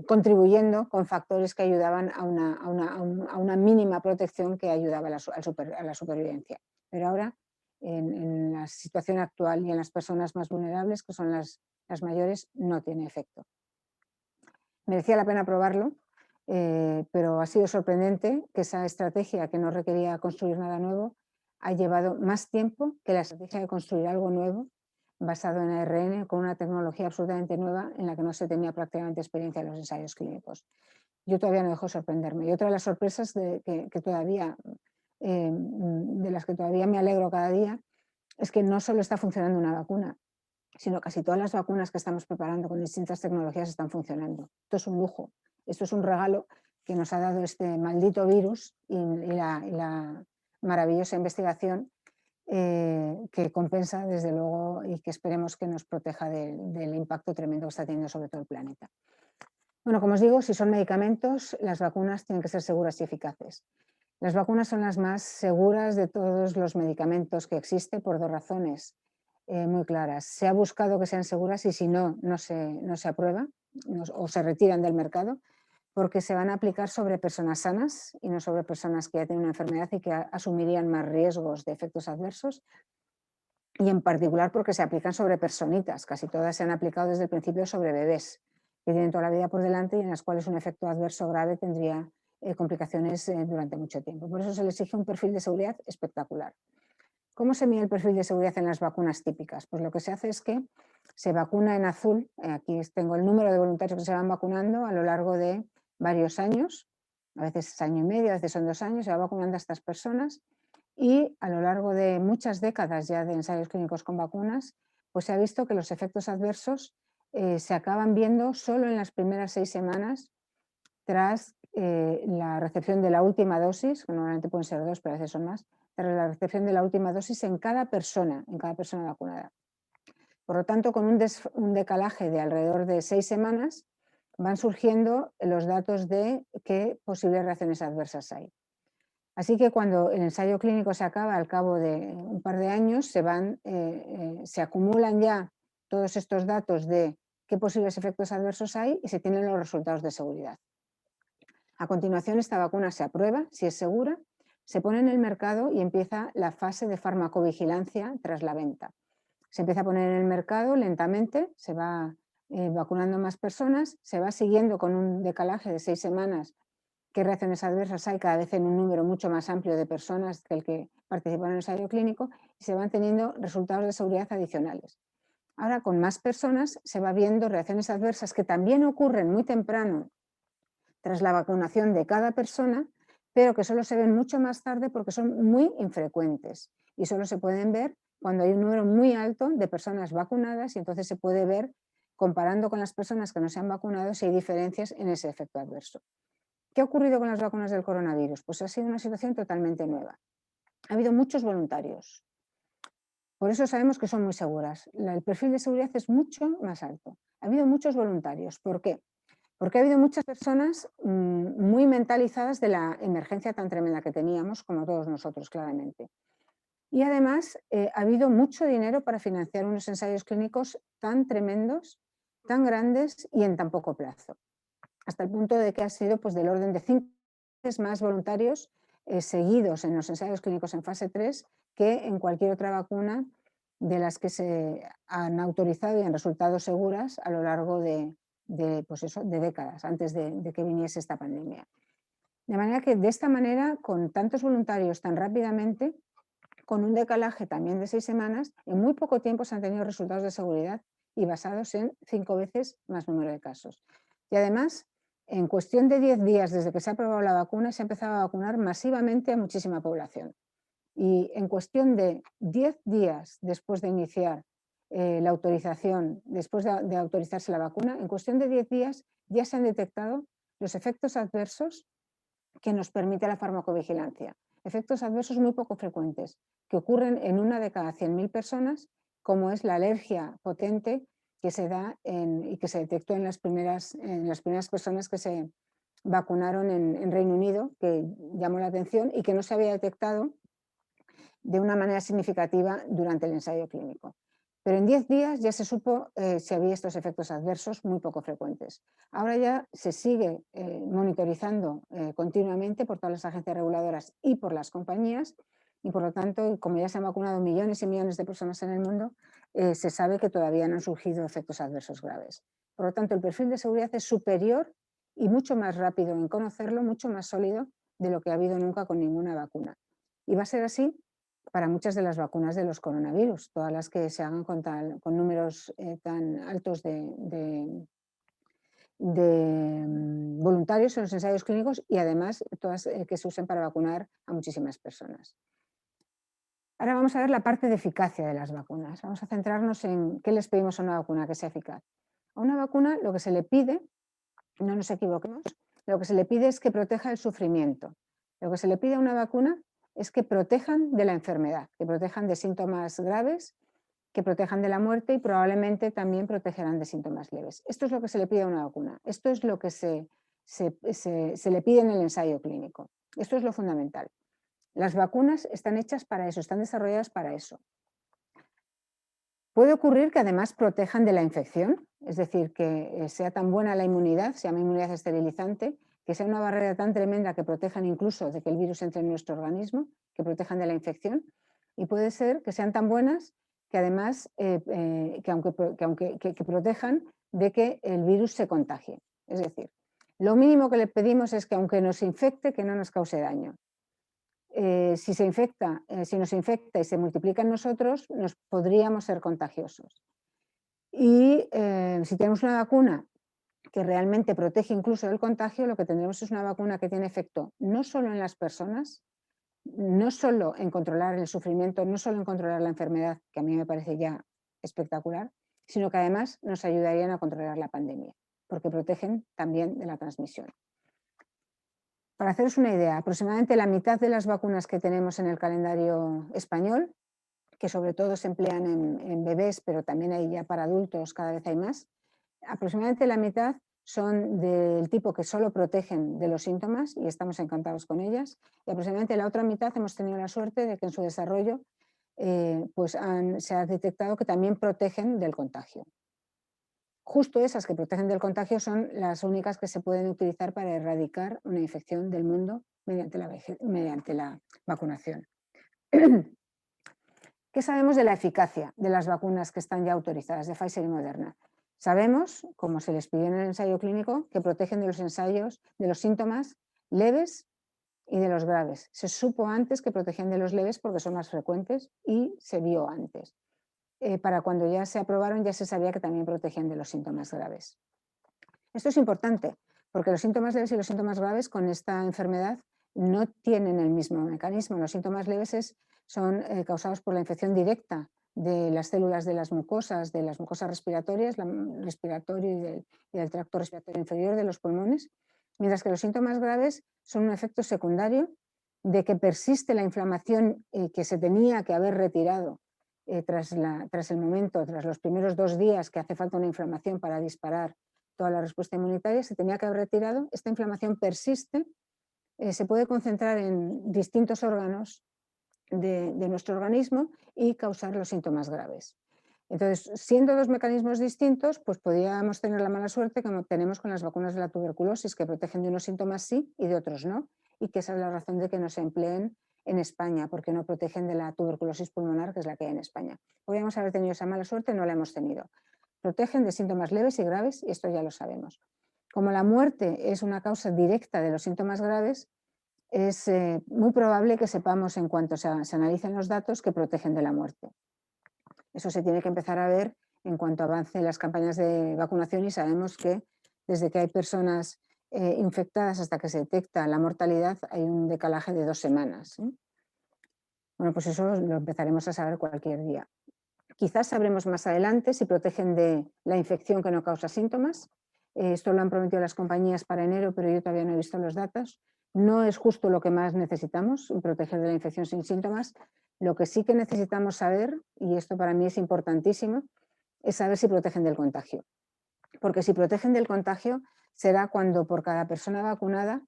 contribuyendo con factores que ayudaban a una mínima protección que ayudaba a la supervivencia. Pero ahora, en la situación actual y en las personas más vulnerables, que son las mayores, no tiene efecto. Merecía la pena probarlo, pero ha sido sorprendente que esa estrategia, que no requería construir nada nuevo, ha llevado más tiempo que la estrategia de construir algo nuevo basado en ARN, con una tecnología absolutamente nueva en la que no se tenía prácticamente experiencia en los ensayos clínicos. Yo todavía no dejo de sorprenderme. Y otra de las sorpresas de las que todavía me alegro cada día es que no solo está funcionando una vacuna, sino casi todas las vacunas que estamos preparando con distintas tecnologías están funcionando. Esto es un lujo, esto es un regalo que nos ha dado este maldito virus y la maravillosa investigación que compensa, desde luego, y que esperemos que nos proteja del impacto tremendo que está teniendo sobre todo el planeta. Bueno, como os digo, si son medicamentos, las vacunas tienen que ser seguras y eficaces. Las vacunas son las más seguras de todos los medicamentos que existen por dos razones muy claras. Se ha buscado que sean seguras y si no, no se aprueba o se retiran del mercado, porque se van a aplicar sobre personas sanas y no sobre personas que ya tienen una enfermedad y que asumirían más riesgos de efectos adversos. Y en particular porque se aplican sobre personitas, casi todas se han aplicado desde el principio sobre bebés, que tienen toda la vida por delante y en las cuales un efecto adverso grave tendría complicaciones durante mucho tiempo. Por eso se les exige un perfil de seguridad espectacular. ¿Cómo se mide el perfil de seguridad en las vacunas típicas? Pues lo que se hace es que se vacuna en azul, aquí tengo el número de voluntarios que se van vacunando a lo largo de varios años, a veces es año y medio, a veces son 2 años, se va vacunando a estas personas y a lo largo de muchas décadas ya de ensayos clínicos con vacunas, pues se ha visto que los efectos adversos se acaban viendo solo en las primeras 6 semanas tras la recepción de la última dosis, que normalmente pueden ser 2, pero a veces son más, tras la recepción de la última dosis en cada persona vacunada. Por lo tanto, con un decalaje de alrededor de 6 semanas, van surgiendo los datos de qué posibles reacciones adversas hay. Así que cuando el ensayo clínico se acaba al cabo de un par de años, se acumulan ya todos estos datos de qué posibles efectos adversos hay y se tienen los resultados de seguridad. A continuación, esta vacuna se aprueba, si es segura, se pone en el mercado y empieza la fase de farmacovigilancia tras la venta. Se empieza a poner en el mercado lentamente, se va vacunando más personas, se va siguiendo con un decalaje de 6 semanas qué reacciones adversas hay cada vez en un número mucho más amplio de personas que el que participa en el ensayo clínico y se van teniendo resultados de seguridad adicionales. Ahora, con más personas se va viendo reacciones adversas que también ocurren muy temprano tras la vacunación de cada persona, pero que solo se ven mucho más tarde porque son muy infrecuentes y solo se pueden ver cuando hay un número muy alto de personas vacunadas y entonces se puede ver, comparando con las personas que no se han vacunado, si hay diferencias en ese efecto adverso. ¿Qué ha ocurrido con las vacunas del coronavirus? Pues ha sido una situación totalmente nueva. Ha habido muchos voluntarios. Por eso sabemos que son muy seguras. El perfil de seguridad es mucho más alto. Ha habido muchos voluntarios. ¿Por qué? Porque ha habido muchas personas muy mentalizadas de la emergencia tan tremenda que teníamos, como todos nosotros, claramente. Y además ha habido mucho dinero para financiar unos ensayos clínicos tan tremendos, tan grandes y en tan poco plazo. Hasta el punto de que ha sido pues, del orden de 5 veces más voluntarios seguidos en los ensayos clínicos en fase 3 que en cualquier otra vacuna de las que se han autorizado y han resultado seguras a lo largo de décadas, antes de que viniese esta pandemia. De manera que de esta manera, con tantos voluntarios tan rápidamente, con un decalaje también de 6 semanas, en muy poco tiempo se han tenido resultados de seguridad y basados en 5 veces más número de casos. Y además, en cuestión de 10 días desde que se ha aprobado la vacuna, se ha empezado a vacunar masivamente a muchísima población. Y en cuestión de 10 días después de iniciar la autorización, después de autorizarse la vacuna, en cuestión de 10 días ya se han detectado los efectos adversos que nos permite la farmacovigilancia. Efectos adversos muy poco frecuentes, que ocurren en una de cada 100.000 personas, como es la alergia potente que se da y que se detectó en las primeras personas que se vacunaron en Reino Unido, que llamó la atención y que no se había detectado de una manera significativa durante el ensayo clínico. Pero en 10 días ya se supo si había estos efectos adversos muy poco frecuentes. Ahora ya se sigue monitorizando continuamente por todas las agencias reguladoras y por las compañías y por lo tanto, como ya se han vacunado millones y millones de personas en el mundo, se sabe que todavía no han surgido efectos adversos graves. Por lo tanto, el perfil de seguridad es superior y mucho más rápido en conocerlo, mucho más sólido de lo que ha habido nunca con ninguna vacuna. Y va a ser así para muchas de las vacunas de los coronavirus, todas las que se hagan con números tan altos de voluntarios en los ensayos clínicos y además todas que se usen para vacunar a muchísimas personas. Ahora vamos a ver la parte de eficacia de las vacunas. Vamos a centrarnos en qué les pedimos a una vacuna que sea eficaz. A una vacuna lo que se le pide, no nos equivoquemos, lo que se le pide es que proteja el sufrimiento. Lo que se le pide a una vacuna es que protejan de la enfermedad, que protejan de síntomas graves, que protejan de la muerte y probablemente también protegerán de síntomas leves. Esto es lo que se le pide a una vacuna. Esto es lo que se le pide en el ensayo clínico. Esto es lo fundamental. Las vacunas están hechas para eso, están desarrolladas para eso. Puede ocurrir que además protejan de la infección, es decir, que sea tan buena la inmunidad, se llama inmunidad esterilizante, que sea una barrera tan tremenda que protejan incluso de que el virus entre en nuestro organismo, que protejan de la infección, y puede ser que sean tan buenas que además que protejan de que el virus se contagie. Es decir, lo mínimo que le pedimos es que aunque nos infecte, que no nos cause daño. Si nos infecta y se multiplica en nosotros, nos podríamos ser contagiosos. Y si tenemos una vacuna que realmente protege incluso del contagio, lo que tendremos es una vacuna que tiene efecto no solo en las personas, no solo en controlar el sufrimiento, no solo en controlar la enfermedad, que a mí me parece ya espectacular, sino que además nos ayudarían a controlar la pandemia, porque protegen también de la transmisión. Para haceros una idea, aproximadamente la mitad de las vacunas que tenemos en el calendario español, que sobre todo se emplean en bebés, pero también hay ya para adultos, cada vez hay más, aproximadamente la mitad son del tipo que solo protegen de los síntomas y estamos encantados con ellas, y aproximadamente la otra mitad hemos tenido la suerte de que en su desarrollo se ha detectado que también protegen del contagio. Justo esas que protegen del contagio son las únicas que se pueden utilizar para erradicar una infección del mundo mediante la vacunación. ¿Qué sabemos de la eficacia de las vacunas que están ya autorizadas, de Pfizer y Moderna? Sabemos, como se les pidió en el ensayo clínico, que protegen de los síntomas leves y de los graves. Se supo antes que protegían de los leves porque son más frecuentes y se vio antes. Para cuando ya se aprobaron ya se sabía que también protegían de los síntomas graves. Esto es importante porque los síntomas leves y los síntomas graves con esta enfermedad no tienen el mismo mecanismo. Los síntomas leves son causados por la infección directa de las células de las mucosas respiratorias, respiratorio y del tracto respiratorio inferior de los pulmones, mientras que los síntomas graves son un efecto secundario de que persiste la inflamación que se tenía que haber retirado tras los primeros 2 días que hace falta una inflamación para disparar toda la respuesta inmunitaria, se tenía que haber retirado. Esta inflamación persiste, se puede concentrar en distintos órganos de nuestro organismo y causar los síntomas graves. Entonces, siendo 2 mecanismos distintos, pues podríamos tener la mala suerte como tenemos con las vacunas de la tuberculosis, que protegen de unos síntomas sí y de otros no, y que esa es la razón de que no se empleen en España, porque no protegen de la tuberculosis pulmonar, que es la que hay en España. Podríamos haber tenido esa mala suerte, no la hemos tenido. Protegen de síntomas leves y graves, y esto ya lo sabemos. Como la muerte es una causa directa de los síntomas graves, es muy probable que sepamos, en cuanto se analicen los datos, que protegen de la muerte. Eso se tiene que empezar a ver en cuanto avancen las campañas de vacunación y sabemos que desde que hay personas infectadas hasta que se detecta la mortalidad hay un decalaje de 2 semanas. Bueno, pues eso lo empezaremos a saber cualquier día. Quizás sabremos más adelante si protegen de la infección que no causa síntomas. Esto lo han prometido las compañías para enero, pero yo todavía no he visto los datos. No es justo lo que más necesitamos, proteger de la infección sin síntomas. Lo que sí que necesitamos saber, y esto para mí es importantísimo, es saber si protegen del contagio. Porque si protegen del contagio será cuando por cada persona vacunada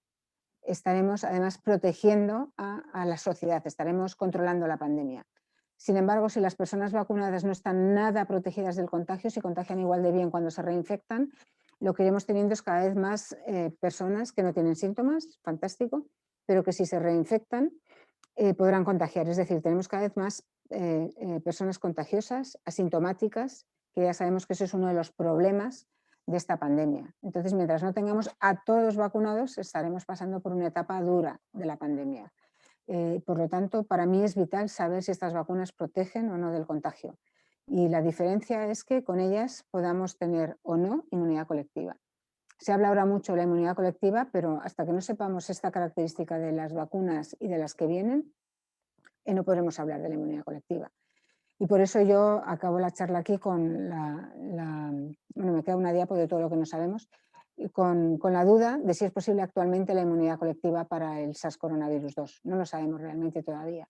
estaremos además protegiendo a la sociedad, estaremos controlando la pandemia. Sin embargo, si las personas vacunadas no están nada protegidas del contagio, si contagian igual de bien cuando se reinfectan, lo que iremos teniendo es cada vez más personas que no tienen síntomas, fantástico, pero que si se reinfectan podrán contagiar. Es decir, tenemos cada vez más personas contagiosas, asintomáticas, que ya sabemos que eso es uno de los problemas de esta pandemia. Entonces, mientras no tengamos a todos vacunados, estaremos pasando por una etapa dura de la pandemia. Por lo tanto, para mí es vital saber si estas vacunas protegen o no del contagio. Y la diferencia es que con ellas podamos tener o no inmunidad colectiva. Se habla ahora mucho de la inmunidad colectiva, pero hasta que no sepamos esta característica de las vacunas y de las que vienen, no podremos hablar de la inmunidad colectiva. Y por eso yo acabo la charla aquí con bueno, me queda una diapo de todo lo que no sabemos. con la duda de si es posible actualmente la inmunidad colectiva para el SARS-CoV-2. No lo sabemos realmente todavía.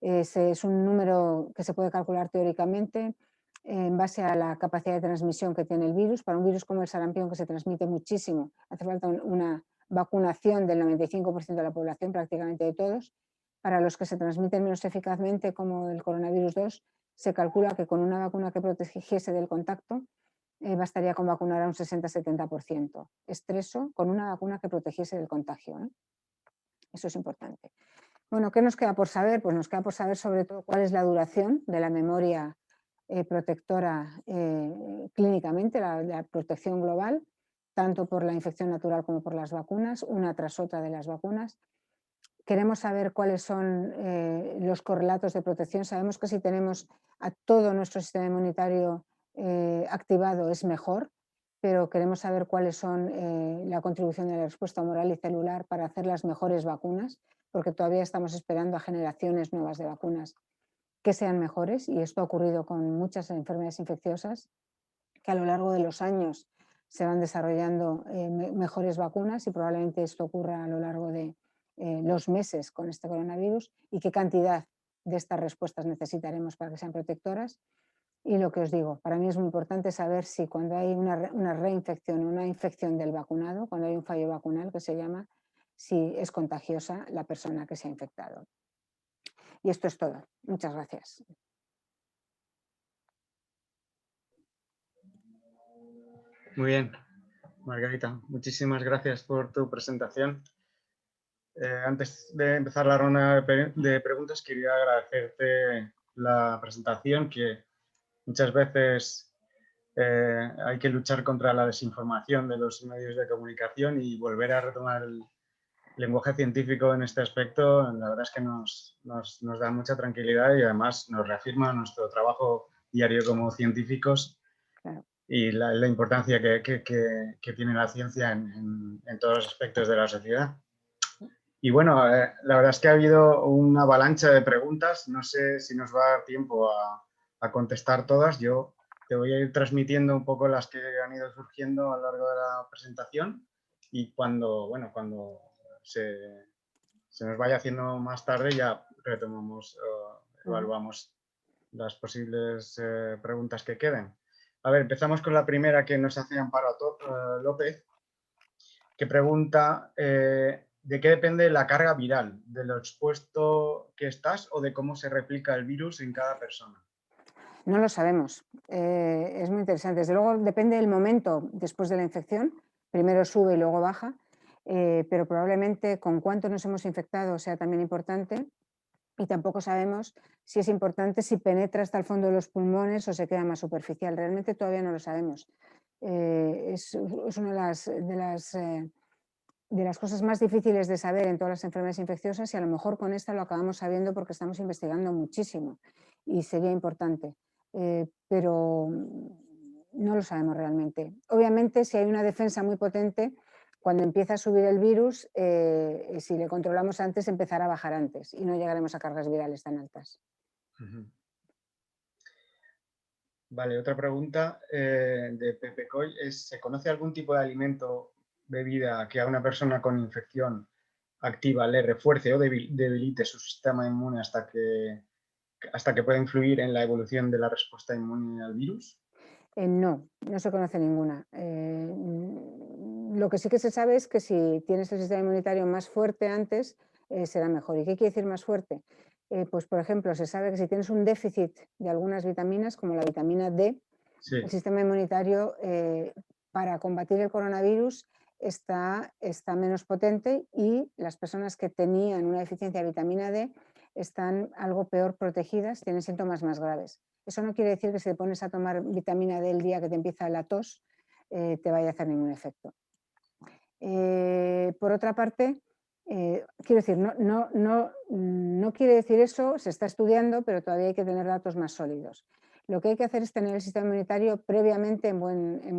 Es un número que se puede calcular teóricamente en base a la capacidad de transmisión que tiene el virus. Para un virus como el sarampión, que se transmite muchísimo, hace falta una vacunación del 95% de la población, prácticamente de todos. Para los que se transmiten menos eficazmente, como el coronavirus 2, se calcula que con una vacuna que protegiese del contacto, bastaría con vacunar a un 60-70%. Expreso, con una vacuna que protegiese del contagio, ¿eh? Eso es importante. Bueno, ¿qué nos queda por saber? Pues nos queda por saber sobre todo cuál es la duración de la memoria protectora clínicamente, la protección global, tanto por la infección natural como por las vacunas, una tras otra de las vacunas. Queremos saber cuáles son los correlatos de protección. Sabemos que si tenemos a todo nuestro sistema inmunitario activado es mejor, pero queremos saber cuáles son la contribución de la respuesta humoral y celular para hacer las mejores vacunas, porque todavía estamos esperando a generaciones nuevas de vacunas que sean mejores, y esto ha ocurrido con muchas enfermedades infecciosas, que a lo largo de los años se van desarrollando mejores vacunas, y probablemente esto ocurra a lo largo de los meses con este coronavirus, y qué cantidad de estas respuestas necesitaremos para que sean protectoras. Y lo que os digo, para mí es muy importante saber si cuando hay una reinfección, una infección del vacunado, cuando hay un fallo vacunal que se llama, si es contagiosa la persona que se ha infectado. Y esto es todo. Muchas gracias. Muy bien, Margarita, muchísimas gracias por tu presentación. Antes de empezar la ronda de preguntas, quería agradecerte la presentación, que muchas veces hay que luchar contra la desinformación de los medios de comunicación, y volver a retomar el lenguaje científico en este aspecto, la verdad es que nos da mucha tranquilidad, y además nos reafirma nuestro trabajo diario como científicos. Claro. Y la importancia que tiene la ciencia en todos los aspectos de la sociedad. Y bueno, la verdad es que ha habido una avalancha de preguntas. No sé si nos va a dar tiempo a contestar todas. Yo te voy a ir transmitiendo un poco las que han ido surgiendo a lo largo de la presentación, y cuando se nos vaya haciendo más tarde, ya retomamos, evaluamos las posibles preguntas que queden. A ver, empezamos con la primera, que nos hace Amparo López, que pregunta ¿de qué depende la carga viral? ¿De lo expuesto que estás o de cómo se replica el virus en cada persona? No lo sabemos. Es muy interesante. Desde luego depende del momento después de la infección. Primero sube y luego baja, pero probablemente con cuánto nos hemos infectado sea también importante. Y tampoco sabemos si es importante si penetra hasta el fondo de los pulmones o se queda más superficial. Realmente todavía no lo sabemos. Es una de las cosas más difíciles de saber en todas las enfermedades infecciosas, y a lo mejor con esta lo acabamos sabiendo porque estamos investigando muchísimo y sería importante. Pero no lo sabemos realmente. Obviamente, si hay una defensa muy potente, cuando empieza a subir el virus, si le controlamos antes, empezará a bajar antes y no llegaremos a cargas virales tan altas. Vale, otra pregunta de Pepe Coy es: ¿se conoce algún tipo de alimento, bebida, que a una persona con infección activa le refuerce o debilite su sistema inmune hasta que pueda influir en la evolución de la respuesta inmune al virus? No se conoce ninguna. Lo que sí que se sabe es que si tienes el sistema inmunitario más fuerte antes, será mejor. ¿Y qué quiere decir más fuerte? Pues, por ejemplo, se sabe que si tienes un déficit de algunas vitaminas, como la vitamina D, sí, el sistema inmunitario para combatir el coronavirus está menos potente, y las personas que tenían una deficiencia de vitamina D están algo peor protegidas, tienen síntomas más graves. Eso no quiere decir que si te pones a tomar vitamina D el día que te empieza la tos, te vaya a hacer ningún efecto. Por otra parte, quiero decir, no quiere decir eso, se está estudiando, pero todavía hay que tener datos más sólidos. Lo que hay que hacer es tener el sistema inmunitario previamente en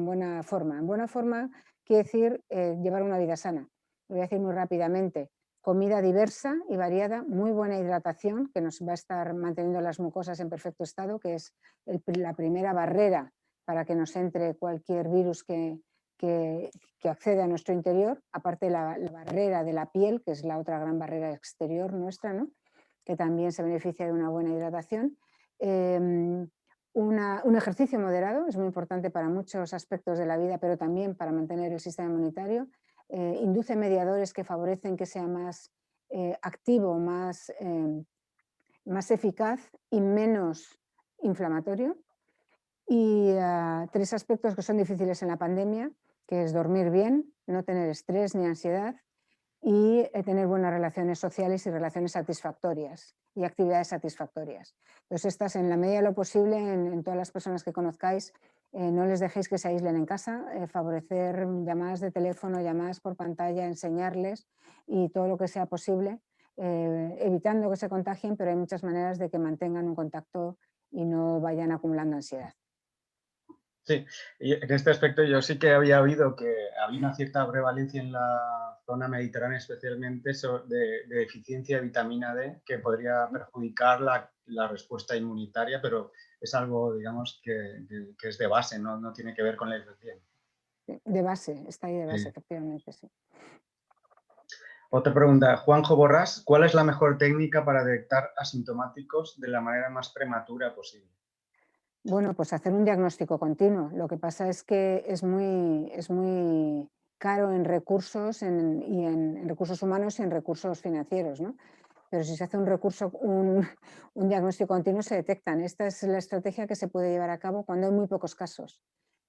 buena forma. En buena forma quiere decir llevar una vida sana. Lo voy a decir muy rápidamente: comida diversa y variada, muy buena hidratación, que nos va a estar manteniendo las mucosas en perfecto estado, que es la primera barrera para que nos entre cualquier virus que que accede a nuestro interior, aparte la barrera de la piel, que es la otra gran barrera exterior nuestra, ¿no? Que también se beneficia de una buena hidratación. Un ejercicio moderado es muy importante para muchos aspectos de la vida, pero también para mantener el sistema inmunitario. Induce mediadores que favorecen que sea más activo, más eficaz y menos inflamatorio. Y 3 aspectos que son difíciles en la pandemia, que es dormir bien, no tener estrés ni ansiedad y tener buenas relaciones sociales y relaciones satisfactorias y actividades satisfactorias. Entonces, estas, en la medida de lo posible, en todas las personas que conozcáis, no les dejéis que se aíslen en casa, favorecer llamadas de teléfono, llamadas por pantalla, enseñarles y todo lo que sea posible, evitando que se contagien, pero hay muchas maneras de que mantengan un contacto y no vayan acumulando ansiedad. Sí, y en este aspecto yo sí que había oído que había una cierta prevalencia en la zona mediterránea, especialmente de deficiencia de vitamina D, que podría perjudicar la respuesta inmunitaria, pero es algo, digamos, que es de base, no tiene que ver con la infección. De base, está ahí de base, Sí. efectivamente, sí. Otra pregunta, Juanjo Borrás, ¿cuál es la mejor técnica para detectar asintomáticos de la manera más prematura posible? Bueno, pues hacer un diagnóstico continuo. Lo que pasa es que es muy caro en recursos y en recursos humanos y en recursos financieros, ¿no? Pero si se hace un diagnóstico continuo se detectan. Esta es la estrategia que se puede llevar a cabo cuando hay muy pocos casos.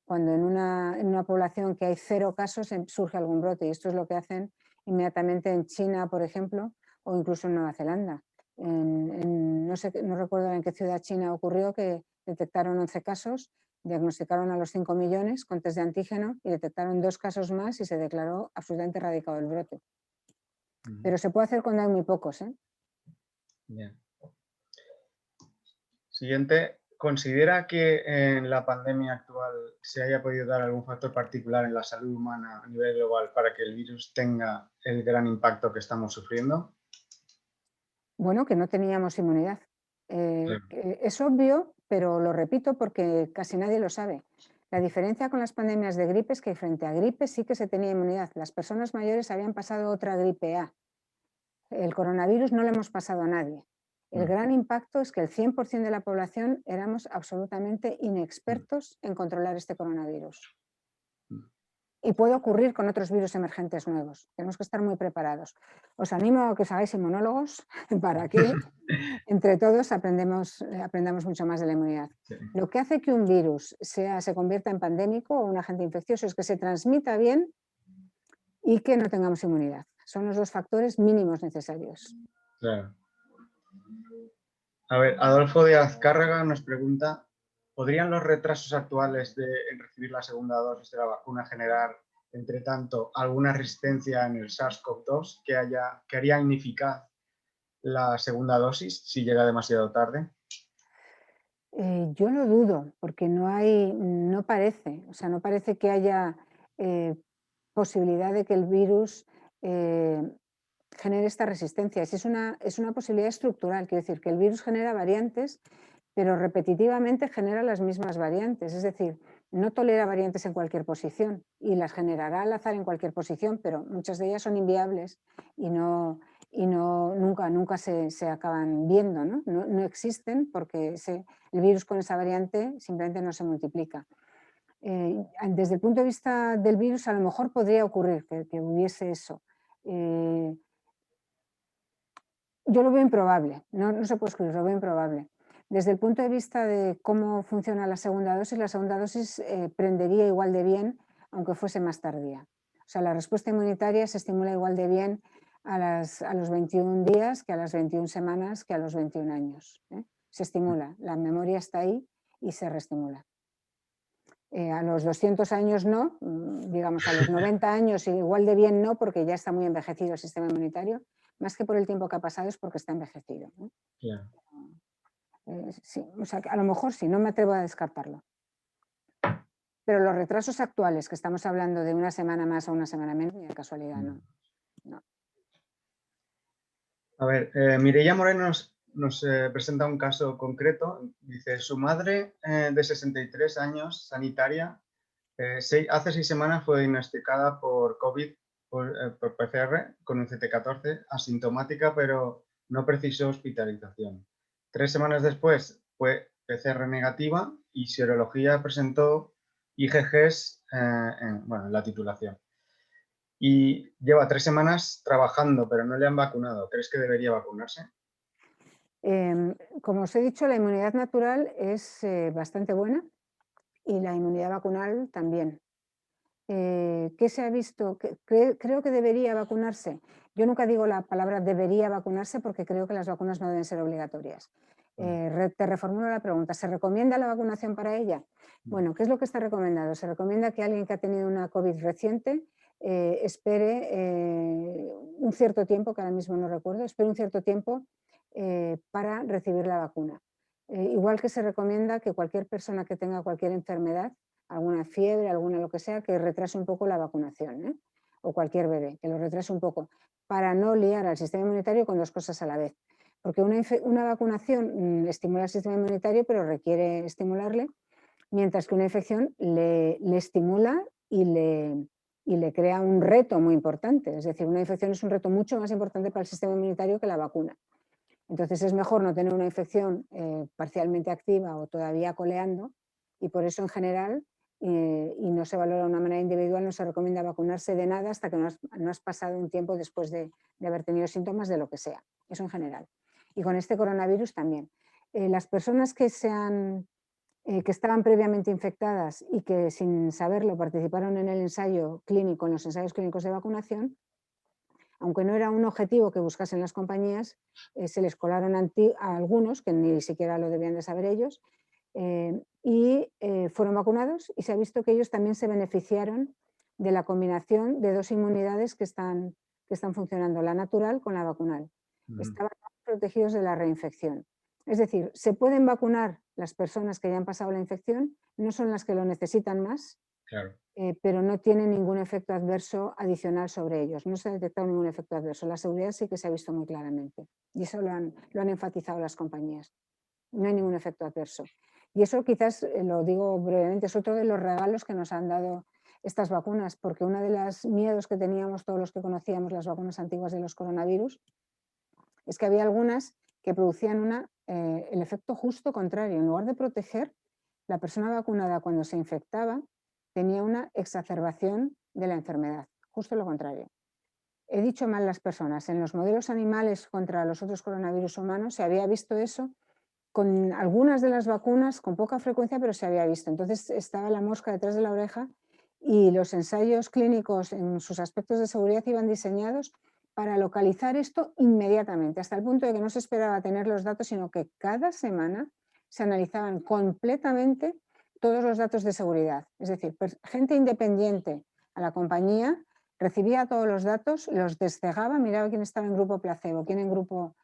Cuando en una población que hay 0 casos surge algún brote, y esto es lo que hacen inmediatamente en China, por ejemplo, o incluso en Nueva Zelanda. No recuerdo en qué ciudad china ocurrió que detectaron 11 casos, diagnosticaron a los 5 millones con test de antígeno y detectaron 2 casos más y se declaró absolutamente erradicado el brote. Pero se puede hacer cuando hay muy pocos, ¿eh? Bien. Siguiente, ¿considera que en la pandemia actual se haya podido dar algún factor particular en la salud humana a nivel global para que el virus tenga el gran impacto que estamos sufriendo? Bueno, que no teníamos inmunidad. Claro. Es obvio, pero lo repito porque casi nadie lo sabe. La diferencia con las pandemias de gripe es que frente a gripe sí que se tenía inmunidad. Las personas mayores habían pasado otra gripe A. El coronavirus no lo hemos pasado a nadie. El gran impacto es que el 100% de la población éramos absolutamente inexpertos en controlar este coronavirus. Y puede ocurrir con otros virus emergentes nuevos. Tenemos que estar muy preparados. Os animo a que os hagáis inmunólogos para que entre todos aprendamos mucho más de la inmunidad. Sí. Lo que hace que un virus se convierta en pandémico o un agente infeccioso es que se transmita bien y que no tengamos inmunidad. Son los 2 factores mínimos necesarios. Claro. A ver, Adolfo de Azcárraga nos pregunta, ¿podrían los retrasos actuales en recibir la segunda dosis de la vacuna generar, entre tanto, alguna resistencia en el SARS-CoV-2 que haría ineficaz la segunda dosis si llega demasiado tarde? Yo lo dudo, porque no parece, o sea, no parece que haya posibilidad de que el virus genere esta resistencia. Es una posibilidad estructural, quiero decir, que el virus genera variantes, pero repetitivamente genera las mismas variantes, es decir, no tolera variantes en cualquier posición y las generará al azar en cualquier posición, pero muchas de ellas son inviables y nunca se acaban viendo, ¿no? No existen porque el virus con esa variante simplemente no se multiplica. Desde el punto de vista del virus, a lo mejor podría ocurrir que hubiese eso. Yo lo veo improbable, no se puede excluir, lo veo improbable. Desde el punto de vista de cómo funciona la segunda dosis prendería igual de bien, aunque fuese más tardía. O sea, la respuesta inmunitaria se estimula igual de bien a los 21 días que a las 21 semanas que a los 21 años. Se estimula, la memoria está ahí y se reestimula. A los 200 años no, digamos a los 90 años igual de bien no, porque ya está muy envejecido el sistema inmunitario, más que por el tiempo que ha pasado es porque está envejecido, ¿no? Claro. Sí, o sea, a lo mejor sí, no me atrevo a descartarlo. Pero los retrasos actuales, que estamos hablando de una semana más o una semana menos, ni de casualidad, no. A ver, Mireia Moreno nos presenta un caso concreto. Dice, su madre de 63 años, sanitaria, Hace 6 semanas fue diagnosticada por COVID por PCR con un CT14, asintomática, pero no precisó hospitalización. 3 semanas después fue PCR negativa y serología presentó IgGs en la titulación. Y lleva 3 semanas trabajando, pero no le han vacunado. ¿Crees que debería vacunarse? Como os he dicho, la inmunidad natural es bastante buena y la inmunidad vacunal también. ¿Qué se ha visto? Creo que debería vacunarse. Yo nunca digo la palabra debería vacunarse porque creo que las vacunas no deben ser obligatorias. Te reformulo la pregunta. ¿Se recomienda la vacunación para ella? Bueno, ¿qué es lo que está recomendado? Se recomienda que alguien que ha tenido una COVID reciente espere un cierto tiempo, que ahora mismo no recuerdo, espere un cierto tiempo para recibir la vacuna. Igual que se recomienda que cualquier persona que tenga cualquier enfermedad, alguna fiebre, alguna lo que sea, que retrase un poco la vacunación, ¿eh? O cualquier bebé, que lo retrase un poco, para no liar al sistema inmunitario con dos cosas a la vez. Porque una vacunación estimula el sistema inmunitario, pero requiere estimularle, mientras que una infección le estimula y le crea un reto muy importante. Es decir, una infección es un reto mucho más importante para el sistema inmunitario que la vacuna. Entonces es mejor no tener una infección parcialmente activa o todavía coleando, y por eso en general, y no se valora de una manera individual, no se recomienda vacunarse de nada hasta que no has pasado un tiempo después de haber tenido síntomas de lo que sea. Eso en general. Y con este coronavirus también. Las personas que estaban previamente infectadas y que sin saberlo participaron en el ensayo clínico, en los ensayos clínicos de vacunación, aunque no era un objetivo que buscasen las compañías, se les colaron a algunos, que ni siquiera lo debían de saber ellos, y fueron vacunados, y se ha visto que ellos también se beneficiaron de la combinación de dos inmunidades que están funcionando, la natural con la vacunal. Estaban protegidos de la reinfección. Es decir, se pueden vacunar las personas que ya han pasado la infección, no son las que lo necesitan más, Claro. Pero no tiene ningún efecto adverso adicional sobre ellos. No se ha detectado ningún efecto adverso. La seguridad sí que se ha visto muy claramente, y eso lo han enfatizado las compañías. No hay ningún efecto adverso. Y eso quizás, lo digo brevemente, es otro de los regalos que nos han dado estas vacunas, porque uno de los miedos que teníamos todos los que conocíamos las vacunas antiguas de los coronavirus es que había algunas que producían el efecto justo contrario. En lugar de proteger, la persona vacunada cuando se infectaba tenía una exacerbación de la enfermedad, justo lo contrario. He dicho mal las personas. En los modelos animales contra los otros coronavirus humanos se había visto eso con algunas de las vacunas, con poca frecuencia, pero se había visto. Entonces estaba la mosca detrás de la oreja, y los ensayos clínicos en sus aspectos de seguridad iban diseñados para localizar esto inmediatamente, hasta el punto de que no se esperaba tener los datos, sino que cada semana se analizaban completamente todos los datos de seguridad. Es decir, gente independiente a la compañía recibía todos los datos, los descegaba, miraba quién estaba en grupo placebo, quién en grupo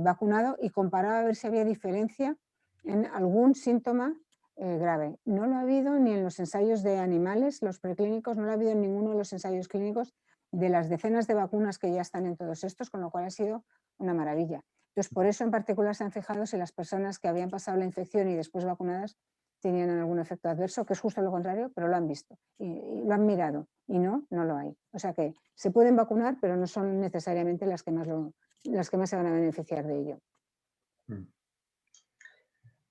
vacunado, y comparaba a ver si había diferencia en algún síntoma grave. No lo ha habido ni en los ensayos de animales, los preclínicos, no lo ha habido en ninguno de los ensayos clínicos de las decenas de vacunas que ya están en todos estos, con lo cual ha sido una maravilla. Entonces, por eso en particular se han fijado si las personas que habían pasado la infección y después vacunadas tenían algún efecto adverso, que es justo lo contrario, pero lo han visto y lo han mirado, y no lo hay. O sea que se pueden vacunar, pero no son necesariamente las que más se van a beneficiar de ello.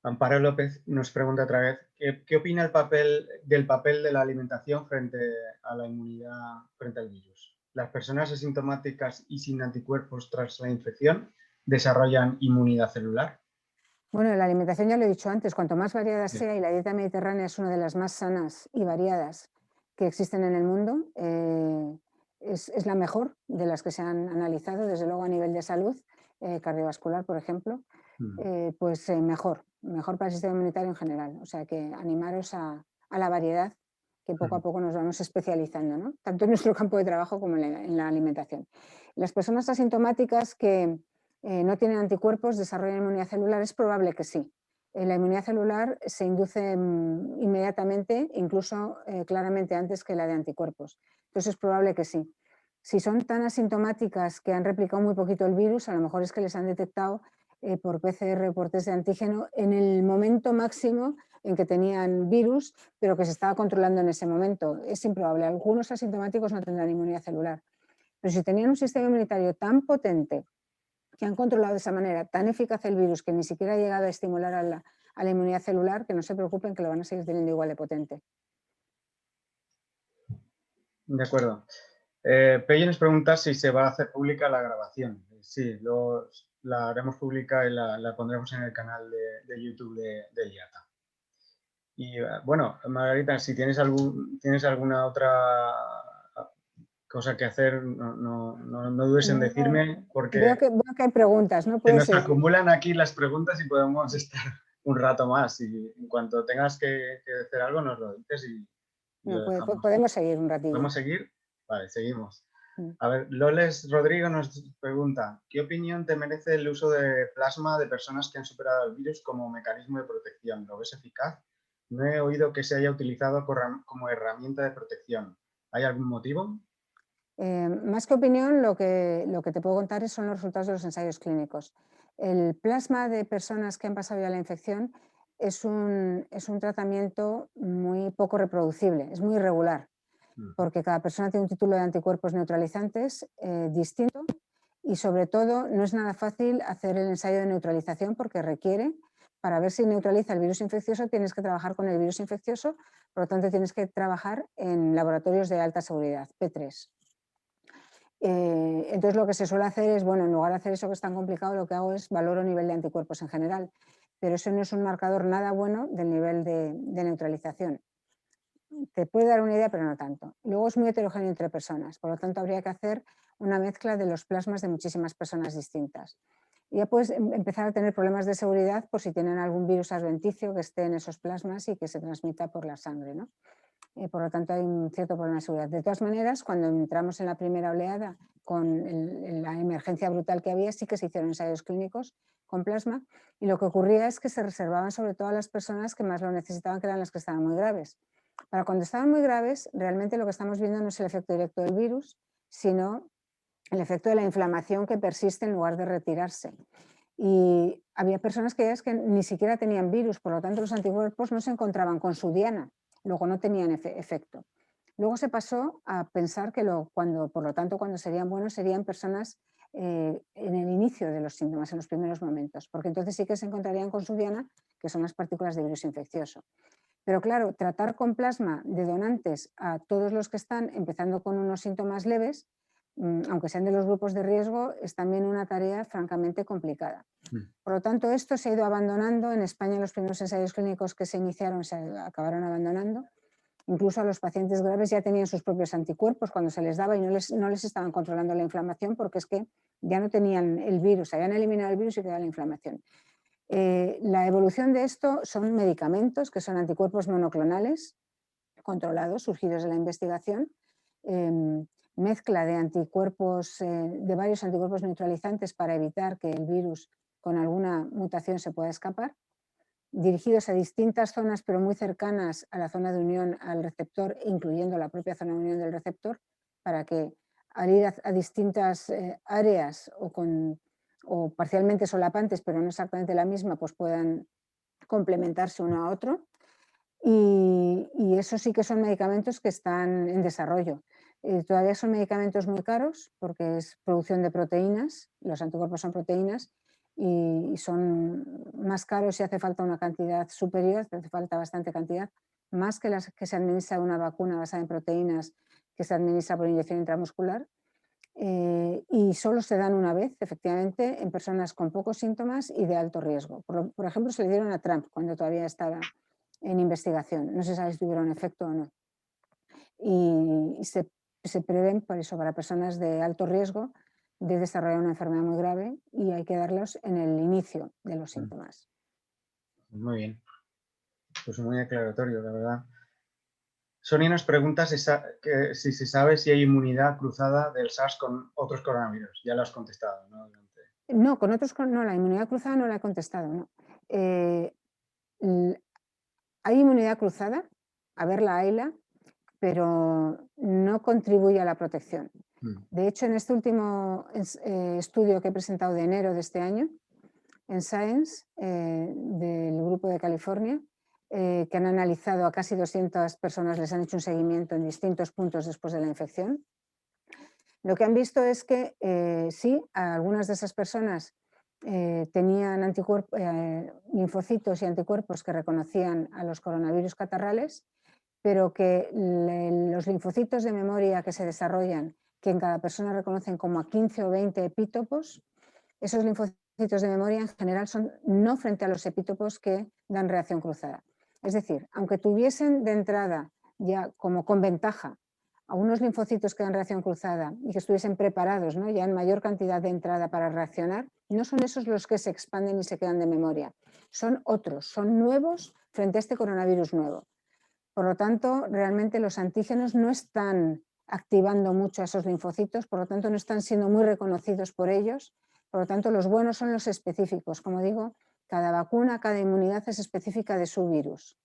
Amparo López nos pregunta otra vez, ¿qué opina del papel de la alimentación frente a la inmunidad frente al virus? ¿Las personas asintomáticas y sin anticuerpos tras la infección desarrollan inmunidad celular? Bueno, la alimentación ya lo he dicho antes, cuanto más variada sea, y la dieta mediterránea es una de las más sanas y variadas que existen en el mundo, es la mejor de las que se han analizado, desde luego a nivel de salud cardiovascular, por ejemplo, pues mejor para el sistema inmunitario en general. O sea que animaros a la variedad, que poco a poco nos vamos especializando, ¿no? Tanto en nuestro campo de trabajo como en la alimentación. Las personas asintomáticas que no tienen anticuerpos desarrollan inmunidad celular, es probable que sí. La inmunidad celular se induce inmediatamente, incluso claramente antes que la de anticuerpos. Entonces es probable que sí. Si son tan asintomáticas que han replicado muy poquito el virus, a lo mejor es que les han detectado por PCR, por test de antígeno, en el momento máximo en que tenían virus, pero que se estaba controlando en ese momento. Es improbable. Algunos asintomáticos no tendrán inmunidad celular. Pero si tenían un sistema inmunitario tan potente, que han controlado de esa manera tan eficaz el virus, que ni siquiera ha llegado a estimular a la inmunidad celular, que no se preocupen, que lo van a seguir teniendo igual de potente. De acuerdo. Pello nos pregunta si se va a hacer pública la grabación. Sí, la haremos pública y la pondremos en el canal de YouTube de IATA. Y bueno, Margarita, si tienes alguna otra cosa que hacer, no dudes en decirme, porque veo que hay preguntas, ¿no? se Puede nos ser. acumulan aquí las preguntas y podemos estar un rato más. Y en cuanto tengas que decir algo, nos lo dices y No, lo dejamos. podemos seguir un ratillo. ¿Podemos seguir? Vale, seguimos. Mm. A ver, Loles Rodrigo nos pregunta, ¿qué opinión te merece el uso de plasma de personas que han superado el virus como mecanismo de protección? ¿Lo ves eficaz? No he oído que se haya utilizado como herramienta de protección. ¿Hay algún motivo? Más que opinión, lo que te puedo contar son los resultados de los ensayos clínicos. El plasma de personas que han pasado ya la infección es un tratamiento muy poco reproducible, es muy irregular, porque cada persona tiene un título de anticuerpos neutralizantes distinto y sobre todo no es nada fácil hacer el ensayo de neutralización porque requiere, para ver si neutraliza el virus infeccioso, tienes que trabajar con el virus infeccioso, por lo tanto tienes que trabajar en laboratorios de alta seguridad, P3. Entonces lo que se suele hacer es, bueno, en lugar de hacer eso que es tan complicado, lo que hago es valoro nivel de anticuerpos en general, pero eso no es un marcador nada bueno del nivel de neutralización. Te puede dar una idea, pero no tanto. Luego es muy heterogéneo entre personas, por lo tanto habría que hacer una mezcla de los plasmas de muchísimas personas distintas. Y ya puedes empezar a tener problemas de seguridad por si tienen algún virus adventicio que esté en esos plasmas y que se transmita por la sangre, ¿no? Por lo tanto hay un cierto problema de seguridad. De todas maneras, cuando entramos en la primera oleada con la emergencia brutal que había, sí que se hicieron ensayos clínicos con plasma y lo que ocurría es que se reservaban sobre todo a las personas que más lo necesitaban, que eran las que estaban muy graves. Para cuando estaban muy graves, realmente lo que estamos viendo no es el efecto directo del virus, sino el efecto de la inflamación que persiste en lugar de retirarse. Y había personas que ni siquiera tenían virus, por lo tanto los anticuerpos no se encontraban con su diana, luego no tenían efecto. Luego se pasó a pensar que por lo tanto, cuando serían buenos serían personas en el inicio de los síntomas, en los primeros momentos, porque entonces sí que se encontrarían con su diana, que son las partículas de virus infeccioso. Pero claro, tratar con plasma de donantes a todos los que están empezando con unos síntomas leves, aunque sean de los grupos de riesgo, es también una tarea francamente complicada. Por lo tanto, esto se ha ido abandonando. En España los primeros ensayos clínicos que se iniciaron se acabaron abandonando. Incluso a los pacientes graves ya tenían sus propios anticuerpos cuando se les daba y no les estaban controlando la inflamación porque es que ya no tenían el virus, habían eliminado el virus y quedaba la inflamación. La evolución de esto son medicamentos que son anticuerpos monoclonales controlados, surgidos de la investigación, mezcla de anticuerpos, de varios anticuerpos neutralizantes para evitar que el virus con alguna mutación se pueda escapar, dirigidos a distintas zonas pero muy cercanas a la zona de unión al receptor, incluyendo la propia zona de unión del receptor, para que al ir a distintas áreas o parcialmente solapantes, pero no exactamente la misma, pues puedan complementarse uno a otro. Y eso sí que son medicamentos que están en desarrollo. Todavía son medicamentos muy caros porque es producción de proteínas, los anticuerpos son proteínas y son más caros si hace falta una cantidad superior, hace falta bastante cantidad, más que las que se administra una vacuna basada en proteínas que se administra por inyección intramuscular. Y solo se dan una vez, efectivamente, en personas con pocos síntomas y de alto riesgo. Por ejemplo, se le dieron a Trump cuando todavía estaba en investigación. No se sabe si tuvieron efecto o no. Y se prevén, por eso, para personas de alto riesgo de desarrollar una enfermedad muy grave y hay que darlos en el inicio de los síntomas. Muy bien. Pues muy aclaratorio, la verdad. Sonia nos pregunta si se sabe si hay inmunidad cruzada del SARS con otros coronavirus. Ya lo has contestado, ¿no? No, con otros no, la inmunidad cruzada no la he contestado, no. Hay inmunidad cruzada, a verla hayla, pero no contribuye a la protección. De hecho, en este último estudio que he presentado de enero de este año, en Science del grupo de California, que han analizado a casi 200 personas, les han hecho un seguimiento en distintos puntos después de la infección. Lo que han visto es que sí, algunas de esas personas tenían linfocitos y anticuerpos que reconocían a los coronavirus catarrales, pero que los linfocitos de memoria que se desarrollan, que en cada persona reconocen como a 15 o 20 epítopos, esos linfocitos de memoria en general son no frente a los epítopos que dan reacción cruzada. Es decir, aunque tuviesen de entrada ya como con ventaja a unos linfocitos que dan reacción cruzada y que estuviesen preparados, ¿no?, ya en mayor cantidad de entrada para reaccionar, no son esos los que se expanden y se quedan de memoria, son otros, son nuevos frente a este coronavirus nuevo. Por lo tanto, realmente los antígenos no están activando mucho a esos linfocitos, por lo tanto no están siendo muy reconocidos por ellos, por lo tanto los buenos son los específicos. Como digo, cada vacuna, cada inmunidad es específica de su virus.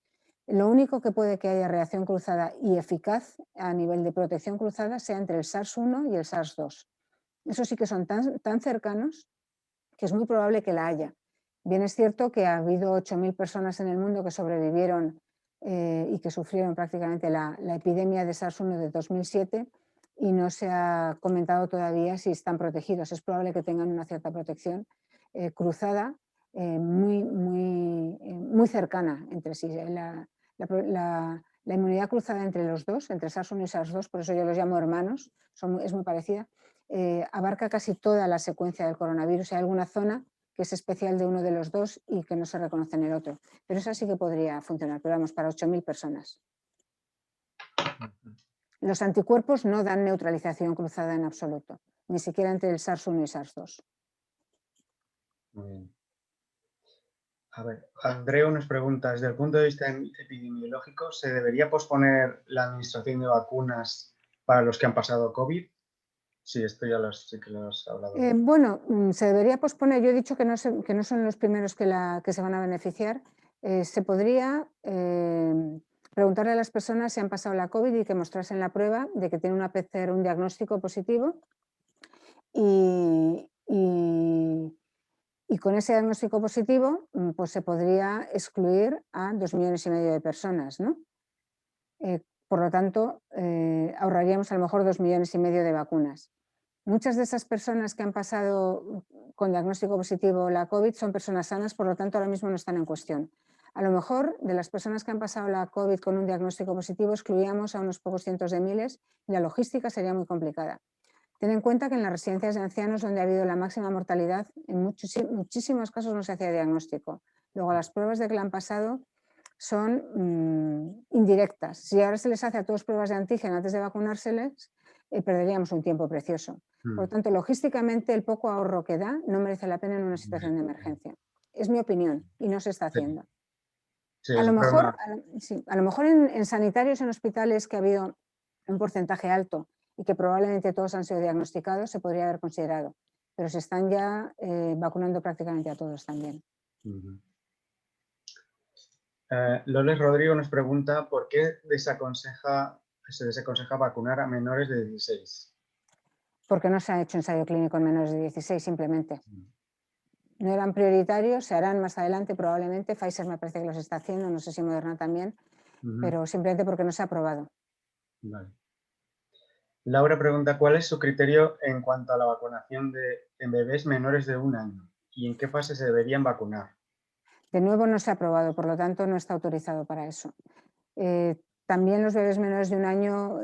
Lo único que puede que haya reacción cruzada y eficaz a nivel de protección cruzada sea entre el SARS-1 y el SARS-2. Eso sí que son tan cercanos que es muy probable que la haya. Bien es cierto que ha habido 8.000 personas en el mundo que sobrevivieron y que sufrieron prácticamente la epidemia de SARS-1 de 2007 y no se ha comentado todavía si están protegidos. Es probable que tengan una cierta protección cruzada muy cercana entre sí. La inmunidad cruzada entre los dos, entre SARS-1 y SARS-2, por eso yo los llamo hermanos, es muy parecida, abarca casi toda la secuencia del coronavirus. Hay alguna zona que es especial de uno de los dos y que no se reconoce en el otro. Pero esa sí que podría funcionar, pero vamos, para 8.000 personas. Los anticuerpos no dan neutralización cruzada en absoluto, ni siquiera entre el SARS-1 y SARS-2. Muy bien. A ver, Andreu nos pregunta, desde el punto de vista epidemiológico, ¿se debería posponer la administración de vacunas para los que han pasado COVID? Sí, esto ya sí que lo has hablado. Bueno, se debería posponer. Yo he dicho que no son los primeros que se van a beneficiar. Se podría preguntarle a las personas si han pasado la COVID y que mostrasen la prueba de que tienen una PCR, un diagnóstico positivo. Y con ese diagnóstico positivo, pues se podría excluir a 2,5 millones de personas, ¿no? Por lo tanto, ahorraríamos a lo mejor 2,5 millones de vacunas. Muchas de esas personas que han pasado con diagnóstico positivo la COVID son personas sanas, por lo tanto ahora mismo no están en cuestión. A lo mejor de las personas que han pasado la COVID con un diagnóstico positivo excluíamos a unos pocos cientos de miles y la logística sería muy complicada. Ten en cuenta que en las residencias de ancianos, donde ha habido la máxima mortalidad, en muchísimos casos no se hacía diagnóstico. Luego las pruebas de que la han pasado son indirectas. Si ahora se les hace a todos pruebas de antígeno antes de vacunárseles, perderíamos un tiempo precioso. Por lo tanto, logísticamente el poco ahorro que da no merece la pena en una situación de emergencia. Es mi opinión y no se está haciendo. Sí, A lo mejor en sanitarios, en hospitales que ha habido un porcentaje alto y que probablemente todos han sido diagnosticados, se podría haber considerado, pero se están ya vacunando prácticamente a todos también. Loles Rodrigo nos pregunta ¿por qué se desaconseja vacunar a menores de 16? Porque no se ha hecho ensayo clínico en menores de 16, simplemente. No eran prioritarios, se harán más adelante probablemente. Pfizer me parece que los está haciendo, no sé si Moderna también, pero simplemente porque no se ha aprobado. Vale. Laura pregunta ¿cuál es su criterio en cuanto a la vacunación en bebés menores de 1 año? ¿Y en qué fase se deberían vacunar? De nuevo no se ha aprobado, por lo tanto no está autorizado para eso. También los bebés menores de 1 año,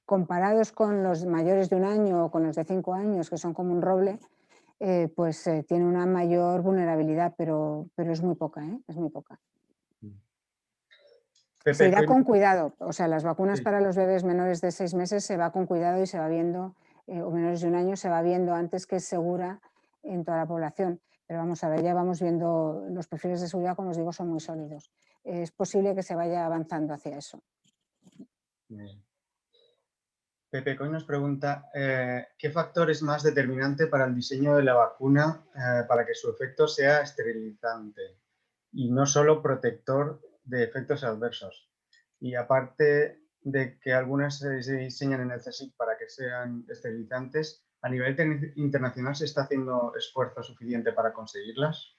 comparados con los mayores de 1 año o con los de 5 años, que son como un roble, pues tiene una mayor vulnerabilidad, pero es muy poca, es muy poca. Se irá con cuidado, o sea, las vacunas para los bebés menores de 6 meses se va con cuidado y se va viendo, o menores de 1 año se va viendo antes que es segura en toda la población. Pero vamos a ver, ya vamos viendo los perfiles de seguridad, como os digo, son muy sólidos. Es posible que se vaya avanzando hacia eso. Pepe Coy nos pregunta ¿qué factor es más determinante para el diseño de la vacuna para que su efecto sea esterilizante y no solo protector de efectos adversos? Y aparte de que algunas se diseñan en el CSIC para que sean esterilizantes, ¿A nivel internacional se está haciendo esfuerzo suficiente para conseguirlas?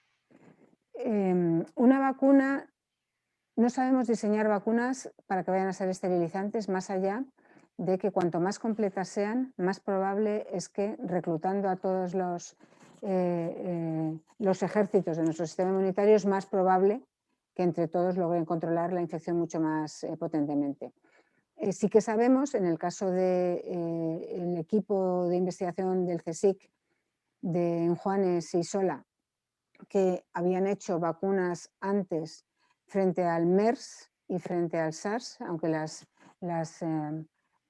Una vacuna, no sabemos diseñar vacunas para que vayan a ser esterilizantes, más allá de que cuanto más completas sean, más probable es que reclutando a todos los ejércitos de nuestro sistema inmunitario es más probable que entre todos logren controlar la infección mucho más potentemente. Sí que sabemos, en el caso del equipo de investigación del CSIC de Juanes y Sola, que habían hecho vacunas antes frente al MERS y frente al SARS, aunque las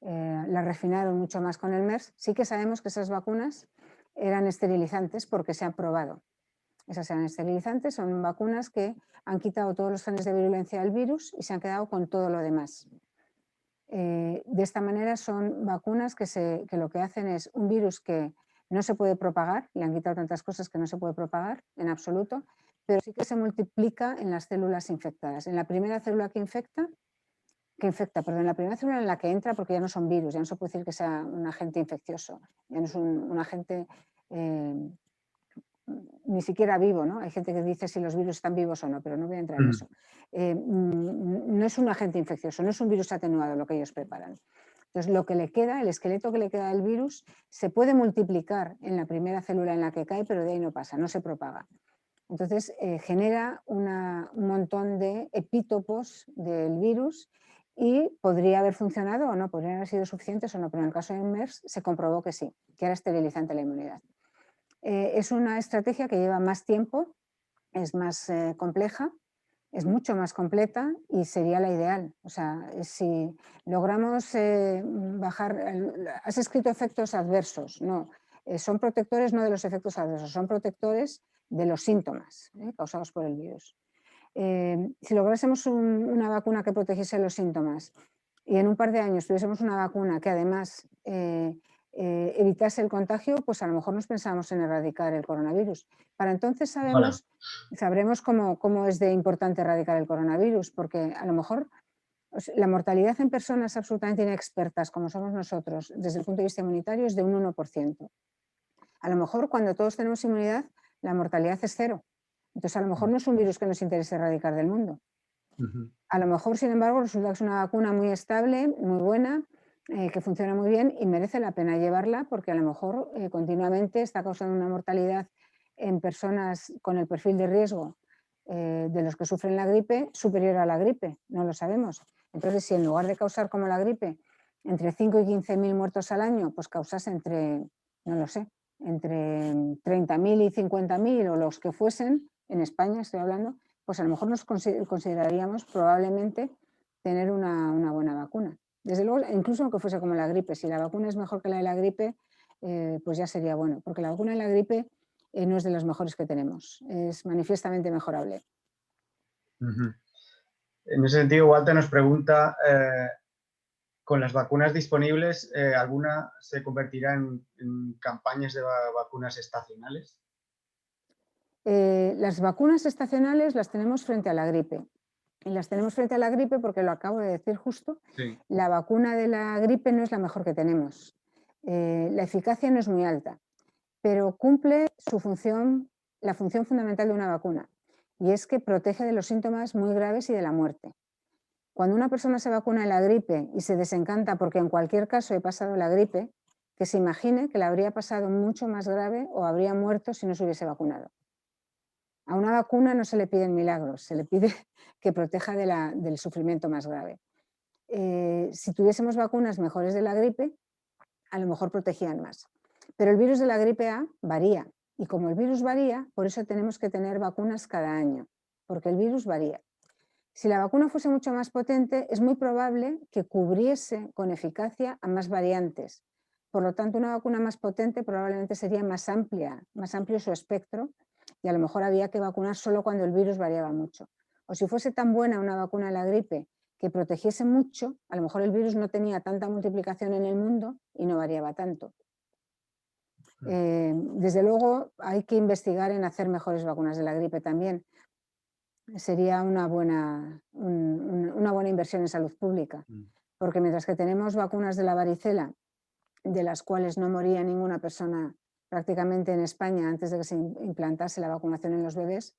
refinaron mucho más con el MERS, sí que sabemos que esas vacunas eran esterilizantes porque se han probado. Esas eran esterilizantes, son vacunas que han quitado todos los genes de virulencia del virus y se han quedado con todo lo demás. De esta manera son vacunas que lo que hacen es un virus que no se puede propagar, le han quitado tantas cosas que no se puede propagar en absoluto, pero sí que se multiplica en las células infectadas. En la primera célula la primera célula en la que entra, porque ya no son virus, ya no se puede decir que sea un agente infeccioso, ya no es un agente ni siquiera vivo, ¿no? Hay gente que dice si los virus están vivos o no, pero no voy a entrar en eso. No es un agente infeccioso, no es un virus atenuado lo que ellos preparan. Entonces, lo que le queda, el esqueleto que le queda del virus, se puede multiplicar en la primera célula en la que cae, pero de ahí no pasa, no se propaga. Entonces, genera un montón de epítopos del virus y podría haber funcionado o no, podrían haber sido suficientes o no, pero en el caso de MERS se comprobó que sí, que era esterilizante la inmunidad. Es una estrategia que lleva más tiempo, es más compleja, es mucho más completa y sería la ideal. O sea, si logramos bajar... Has escrito efectos adversos, no. Son protectores no de los efectos adversos, son protectores de los síntomas causados por el virus. Si lográsemos una vacuna que protegiese los síntomas y en un par de años tuviésemos una vacuna que además evitase el contagio, pues a lo mejor nos pensamos en erradicar el coronavirus. Para entonces sabremos cómo es de importante erradicar el coronavirus, porque a lo mejor la mortalidad en personas absolutamente inexpertas, como somos nosotros, desde el punto de vista inmunitario, es de un 1%. A lo mejor cuando todos tenemos inmunidad, la mortalidad es 0. Entonces a lo mejor no es un virus que nos interese erradicar del mundo. A lo mejor, sin embargo, resulta que es una vacuna muy estable, muy buena, que funciona muy bien y merece la pena llevarla porque a lo mejor continuamente está causando una mortalidad en personas con el perfil de riesgo de los que sufren la gripe superior a la gripe, no lo sabemos. Entonces, si en lugar de causar como la gripe entre 5 y 15.000 muertos al año, pues causase entre, no lo sé, entre 30.000 y 50.000 o los que fuesen, en España estoy hablando, pues a lo mejor nos consideraríamos probablemente tener una buena vacuna. Desde luego, incluso aunque fuese como la gripe, si la vacuna es mejor que la de la gripe, pues ya sería bueno, porque la vacuna de la gripe no es de las mejores que tenemos, es manifiestamente mejorable. En ese sentido, Walter nos pregunta, con las vacunas disponibles, ¿alguna se convertirá en campañas de vacunas estacionales? Las vacunas estacionales las tenemos frente a la gripe. Y las tenemos frente a la gripe porque lo acabo de decir justo. Sí. La vacuna de la gripe no es la mejor que tenemos. La eficacia no es muy alta, pero cumple su función, la función fundamental de una vacuna, y es que protege de los síntomas muy graves y de la muerte. Cuando una persona se vacuna de la gripe y se desencanta porque en cualquier caso he pasado la gripe, que se imagine que la habría pasado mucho más grave o habría muerto si no se hubiese vacunado. A una vacuna no se le piden milagros, se le pide que proteja del sufrimiento más grave. Si tuviésemos vacunas mejores de la gripe, a lo mejor protegían más. Pero el virus de la gripe A varía. Y como el virus varía, por eso tenemos que tener vacunas cada año, porque el virus varía. Si la vacuna fuese mucho más potente, es muy probable que cubriese con eficacia a más variantes. Por lo tanto, una vacuna más potente probablemente sería más amplio su espectro, y a lo mejor había que vacunar solo cuando el virus variaba mucho. O si fuese tan buena una vacuna de la gripe que protegiese mucho, a lo mejor el virus no tenía tanta multiplicación en el mundo y no variaba tanto. Desde luego hay que investigar en hacer mejores vacunas de la gripe también. Sería una buena inversión en salud pública, porque mientras que tenemos vacunas de la varicela de las cuales no moría ninguna persona prácticamente en España antes de que se implantase la vacunación en los bebés,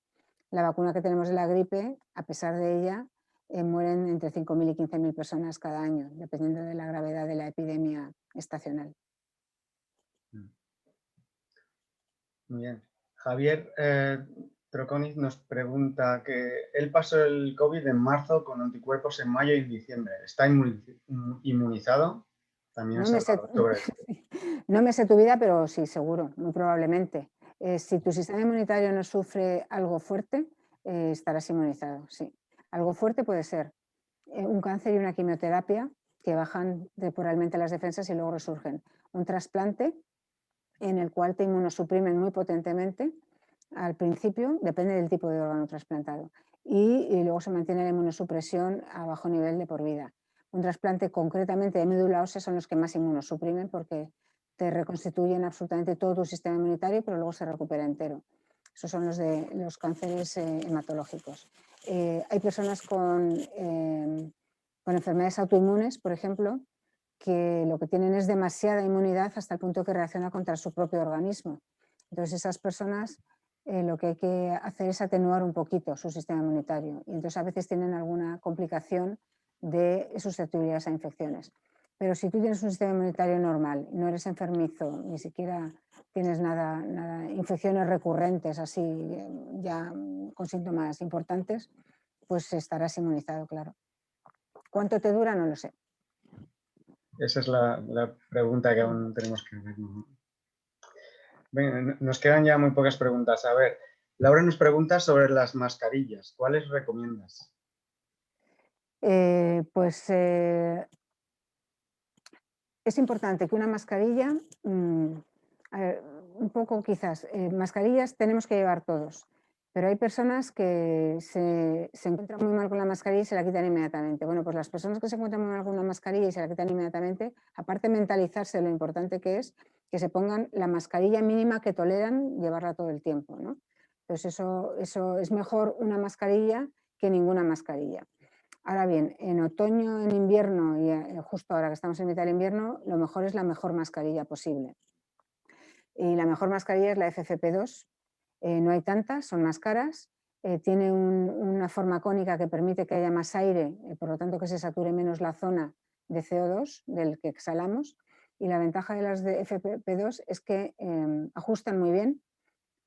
la vacuna que tenemos de la gripe, a pesar de ella, mueren entre 5.000 y 15.000 personas cada año, dependiendo de la gravedad de la epidemia estacional. Muy bien. Javier Troconiz nos pregunta que él pasó el COVID en marzo con anticuerpos en mayo y en diciembre. ¿Está inmunizado? También has hablado sobre esto. No me sé tu vida, pero sí, seguro, muy probablemente. Si tu sistema inmunitario no sufre algo fuerte, estarás inmunizado, sí. Algo fuerte puede ser un cáncer y una quimioterapia que bajan temporalmente las defensas y luego resurgen. Un trasplante en el cual te inmunosuprimen muy potentemente al principio, depende del tipo de órgano trasplantado, y luego se mantiene la inmunosupresión a bajo nivel de por vida. Un trasplante concretamente de médula ósea son los que más inmunosuprimen porque te reconstituyen absolutamente todo tu sistema inmunitario, pero luego se recupera entero. Esos son los de los cánceres hematológicos. Hay personas con enfermedades autoinmunes, por ejemplo, que lo que tienen es demasiada inmunidad hasta el punto que reacciona contra su propio organismo. Entonces esas personas lo que hay que hacer es atenuar un poquito su sistema inmunitario y entonces a veces tienen alguna complicación de susceptibilidad a infecciones. Pero si tú tienes un sistema inmunitario normal, no eres enfermizo, ni siquiera tienes nada, infecciones recurrentes así ya con síntomas importantes, pues estarás inmunizado, claro. ¿Cuánto te dura? No lo sé. Esa es la pregunta que aún tenemos que ver. Bien, nos quedan ya muy pocas preguntas. A ver, Laura nos pregunta sobre las mascarillas. ¿Cuáles recomiendas? Es importante que una mascarilla, a ver, un poco quizás, mascarillas tenemos que llevar todos, pero hay personas que se encuentran muy mal con la mascarilla y se la quitan inmediatamente. Bueno, pues las personas que se encuentran muy mal con una mascarilla y se la quitan inmediatamente, aparte de mentalizarse lo importante que es, que se pongan la mascarilla mínima que toleran llevarla todo el tiempo, ¿no? Entonces eso es mejor una mascarilla que ninguna mascarilla. Ahora bien, en otoño, en invierno y justo ahora que estamos en mitad del invierno, lo mejor es la mejor mascarilla posible. Y la mejor mascarilla es la FFP2. No hay tantas, son más caras. Tiene una forma cónica que permite que haya más aire, por lo tanto que se sature menos la zona de CO2 del que exhalamos. Y la ventaja de las de FFP2 es que ajustan muy bien,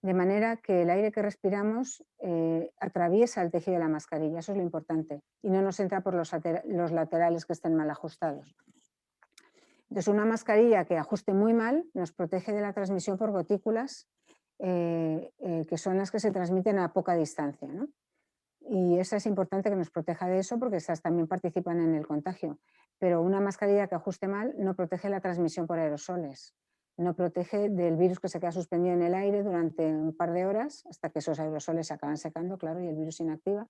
de manera que el aire que respiramos atraviesa el tejido de la mascarilla, eso es lo importante, y no nos entra por los laterales que estén mal ajustados. Entonces, una mascarilla que ajuste muy mal nos protege de la transmisión por gotículas, que son las que se transmiten a poca distancia, ¿no? Y esa es importante que nos proteja de eso porque esas también participan en el contagio. Pero una mascarilla que ajuste mal no protege la transmisión por aerosoles, no protege del virus que se queda suspendido en el aire durante un par de horas hasta que esos aerosoles se acaban secando, claro, y el virus se inactiva.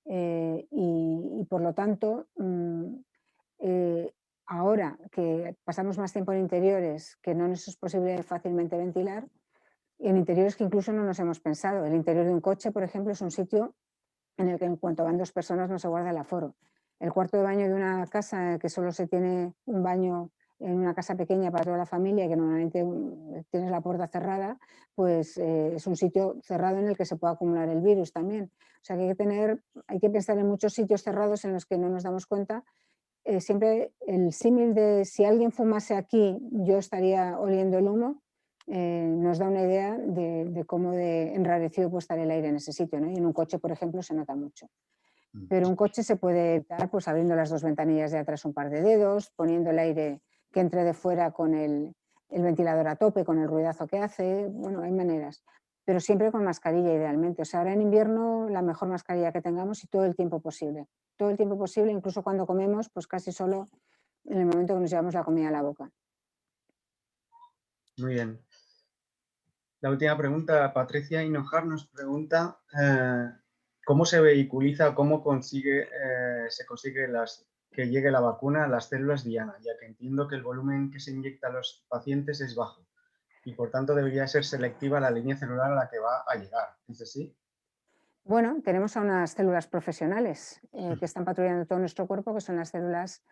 Y por lo tanto, ahora que pasamos más tiempo en interiores, que no nos es posible fácilmente ventilar, y en interiores que incluso no nos hemos pensado. El interior de un coche, por ejemplo, es un sitio en el que en cuanto van dos personas no se guarda el aforo. El cuarto de baño de una casa que solo se tiene un baño en una casa pequeña para toda la familia y que normalmente tienes la puerta cerrada, pues es un sitio cerrado en el que se puede acumular el virus también. O sea que hay que pensar en muchos sitios cerrados en los que no nos damos cuenta. Siempre el símil de si alguien fumase aquí, yo estaría oliendo el humo, nos da una idea de cómo de enrarecido puede estar el aire en ese sitio, ¿no? Y en un coche, por ejemplo, se nota mucho. Pero un coche se puede evitar pues, abriendo las dos ventanillas de atrás un par de dedos, poniendo el aire que entre de fuera con el ventilador a tope, con el ruidazo que hace. Bueno, hay maneras. Pero siempre con mascarilla, idealmente. O sea, ahora en invierno la mejor mascarilla que tengamos y todo el tiempo posible. Todo el tiempo posible, incluso cuando comemos, pues casi solo en el momento que nos llevamos la comida a la boca. Muy bien. La última pregunta, Patricia Hinojar nos pregunta ¿cómo se vehiculiza, cómo se consigue que llegue la vacuna a las células diana? Ya que entiendo que el volumen que se inyecta a los pacientes es bajo y por tanto debería ser selectiva la línea celular a la que va a llegar. ¿Es así? Bueno, tenemos a unas células profesionales que están patrullando todo nuestro cuerpo, que son las células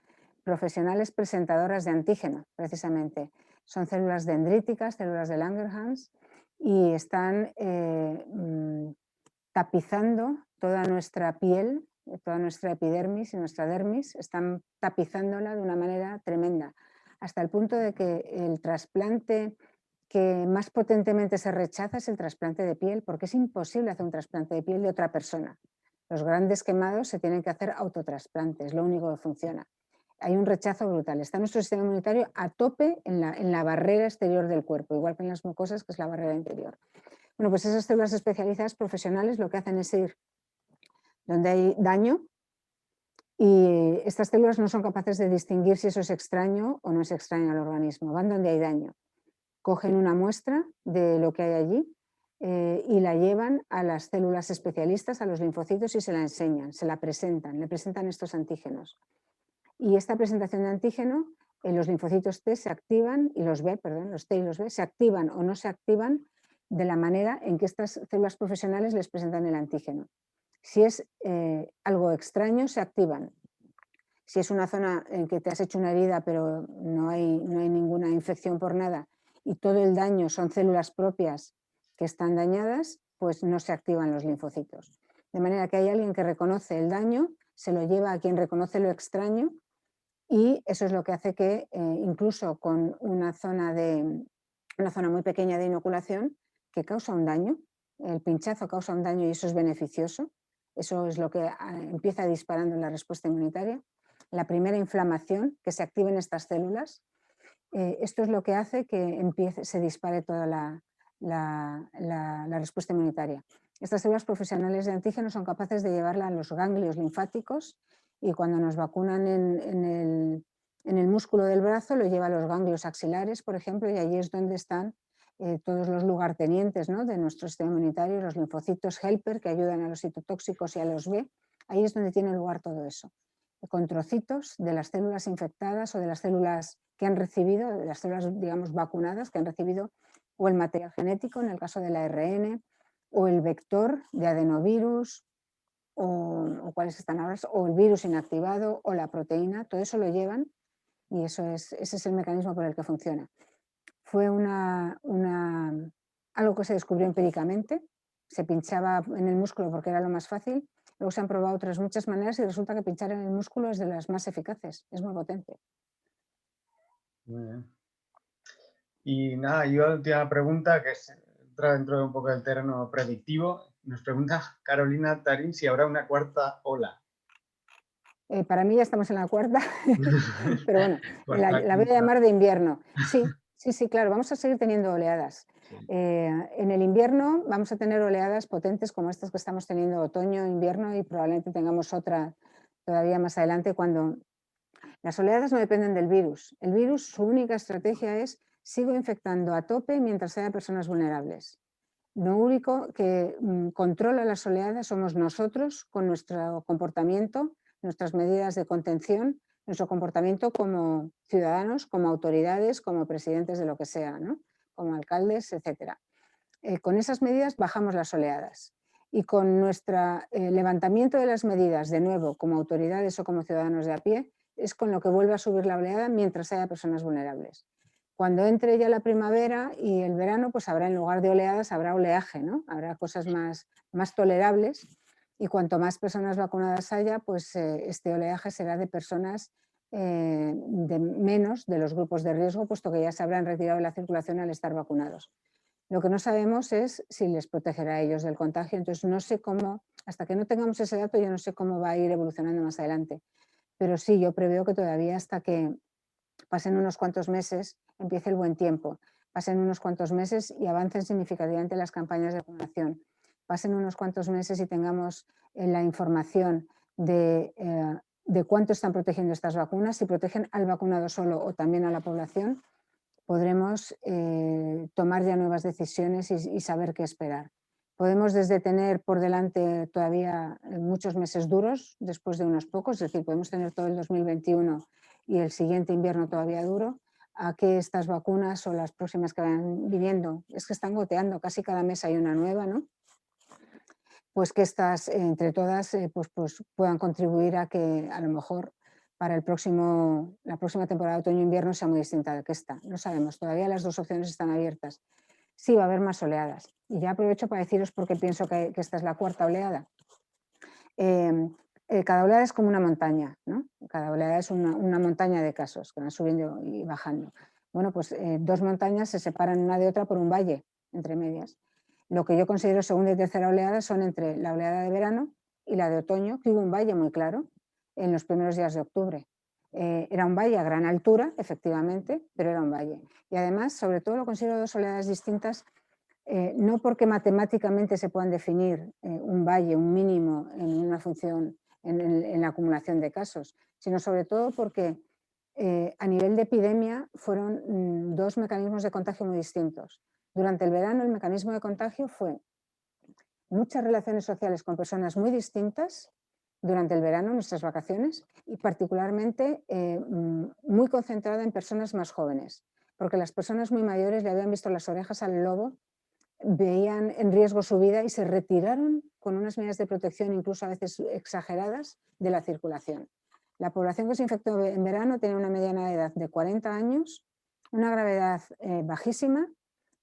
profesionales presentadoras de antígeno, precisamente. Son células dendríticas, células de Langerhans, y están tapizando toda nuestra piel, toda nuestra epidermis y nuestra dermis, están tapizándola de una manera tremenda, hasta el punto de que el trasplante que más potentemente se rechaza es el trasplante de piel, porque es imposible hacer un trasplante de piel de otra persona. Los grandes quemados se tienen que hacer autotrasplantes, es lo único que funciona. Hay un rechazo brutal. Está nuestro sistema inmunitario a tope en la barrera exterior del cuerpo, igual que en las mucosas, que es la barrera interior. Bueno, pues esas células especializadas profesionales lo que hacen es ir donde hay daño, y estas células no son capaces de distinguir si eso es extraño o no es extraño al organismo. Van donde hay daño. Cogen una muestra de lo que hay allí y la llevan a las células especialistas, a los linfocitos, y se la enseñan, se la presentan, le presentan estos antígenos. Y esta presentación de antígeno, los linfocitos T se activan, y los B, perdón, los T y los B, se activan o no se activan de la manera en que estas células profesionales les presentan el antígeno. Si es algo extraño, se activan. Si es una zona en que te has hecho una herida pero no hay ninguna infección por nada y todo el daño son células propias que están dañadas, pues no se activan los linfocitos. De manera que hay alguien que reconoce el daño, se lo lleva a quien reconoce lo extraño, y eso es lo que hace que incluso con una zona muy pequeña de inoculación que causa un daño, el pinchazo causa un daño y eso es beneficioso, eso es lo que empieza disparando la respuesta inmunitaria. La primera inflamación, que se activen estas células, esto es lo que hace que se dispare toda la respuesta inmunitaria. Estas células profesionales de antígenos son capaces de llevarla a los ganglios linfáticos, y cuando nos vacunan en el músculo del brazo lo lleva a los ganglios axilares, por ejemplo, y allí es donde están todos los lugartenientes, ¿no?, de nuestro sistema inmunitario, los linfocitos helper que ayudan a los citotóxicos y a los B. Ahí es donde tiene lugar todo eso, con trocitos de las células infectadas o de las células que han recibido, de las células, digamos, vacunadas, que han recibido o el material genético, en el caso del ARN, o el vector de adenovirus, o cuáles están ahora, o el virus inactivado, o la proteína, todo eso lo llevan, y ese es el mecanismo por el que funciona. Fue algo que se descubrió empíricamente, se pinchaba en el músculo porque era lo más fácil. Luego se han probado otras muchas maneras y resulta que pinchar en el músculo es de las más eficaces, es muy potente. Muy bien. Y nada, yo la última pregunta, que entra dentro de un poco del terreno predictivo, nos pregunta Carolina Tarín si habrá una cuarta ola. Para mí ya estamos en la cuarta, pero bueno, la voy a llamar de invierno. Sí, claro, vamos a seguir teniendo oleadas. Sí. En el invierno vamos a tener oleadas potentes como estas que estamos teniendo otoño, invierno, y probablemente tengamos otra todavía más adelante, cuando las oleadas no dependen del virus. El virus, su única estrategia es: sigo infectando a tope mientras haya personas vulnerables. Lo único que controla las oleadas somos nosotros, con nuestro comportamiento, nuestras medidas de contención, nuestro comportamiento como ciudadanos, como autoridades, como presidentes de lo que sea, ¿no?, como alcaldes, etc. Con esas medidas bajamos las oleadas, y con nuestro levantamiento de las medidas, de nuevo, como autoridades o como ciudadanos de a pie, es con lo que vuelve a subir la oleada mientras haya personas vulnerables. Cuando entre ya la primavera y el verano, pues habrá, en lugar de oleadas, habrá oleaje, ¿no? Habrá cosas más tolerables, y cuanto más personas vacunadas haya, pues este oleaje será de personas de menos de los grupos de riesgo, puesto que ya se habrán retirado de la circulación al estar vacunados. Lo que no sabemos es si les protegerá a ellos del contagio, entonces no sé cómo, hasta que no tengamos ese dato, yo no sé cómo va a ir evolucionando más adelante. Pero sí, yo preveo que todavía, hasta que pasen unos cuantos meses, empiece el buen tiempo, pasen unos cuantos meses y avancen significativamente las campañas de vacunación, pasen unos cuantos meses y tengamos la información de cuánto están protegiendo estas vacunas, si protegen al vacunado solo o también a la población, podremos tomar ya nuevas decisiones y saber qué esperar. Podemos desde tener por delante todavía muchos meses duros, después de unos pocos, es decir, podemos tener todo el 2021 y el siguiente invierno todavía duro, a que estas vacunas o las próximas que van viniendo, es que están goteando, casi cada mes hay una nueva, ¿no?, pues que estas, entre todas, pues puedan contribuir a que a lo mejor para la próxima temporada de otoño-invierno sea muy distinta de que esta. No sabemos, todavía las dos opciones están abiertas. Sí, va a haber más oleadas. Y ya aprovecho para deciros por qué pienso que esta es la cuarta oleada. Cada oleada es como una montaña, ¿no? Cada oleada es una montaña de casos que van subiendo y bajando. Bueno, pues dos montañas se separan una de otra por un valle, entre medias. Lo que yo considero segunda y tercera oleada son entre la oleada de verano y la de otoño, que hubo un valle muy claro en los primeros días de octubre. Era un valle a gran altura, efectivamente, pero era un valle. Y además, sobre todo, lo considero dos oleadas distintas, no porque matemáticamente se puedan definir un valle, un mínimo en una función, en la acumulación de casos, sino sobre todo porque a nivel de epidemia fueron dos mecanismos de contagio muy distintos. Durante el verano el mecanismo de contagio fue muchas relaciones sociales con personas muy distintas durante el verano, nuestras vacaciones, y particularmente muy concentrada en personas más jóvenes, porque las personas muy mayores le habían visto las orejas al lobo, veían en riesgo su vida y se retiraron con unas medidas de protección incluso a veces exageradas de la circulación. La población que se infectó en verano tenía una mediana de edad de 40 años, una gravedad bajísima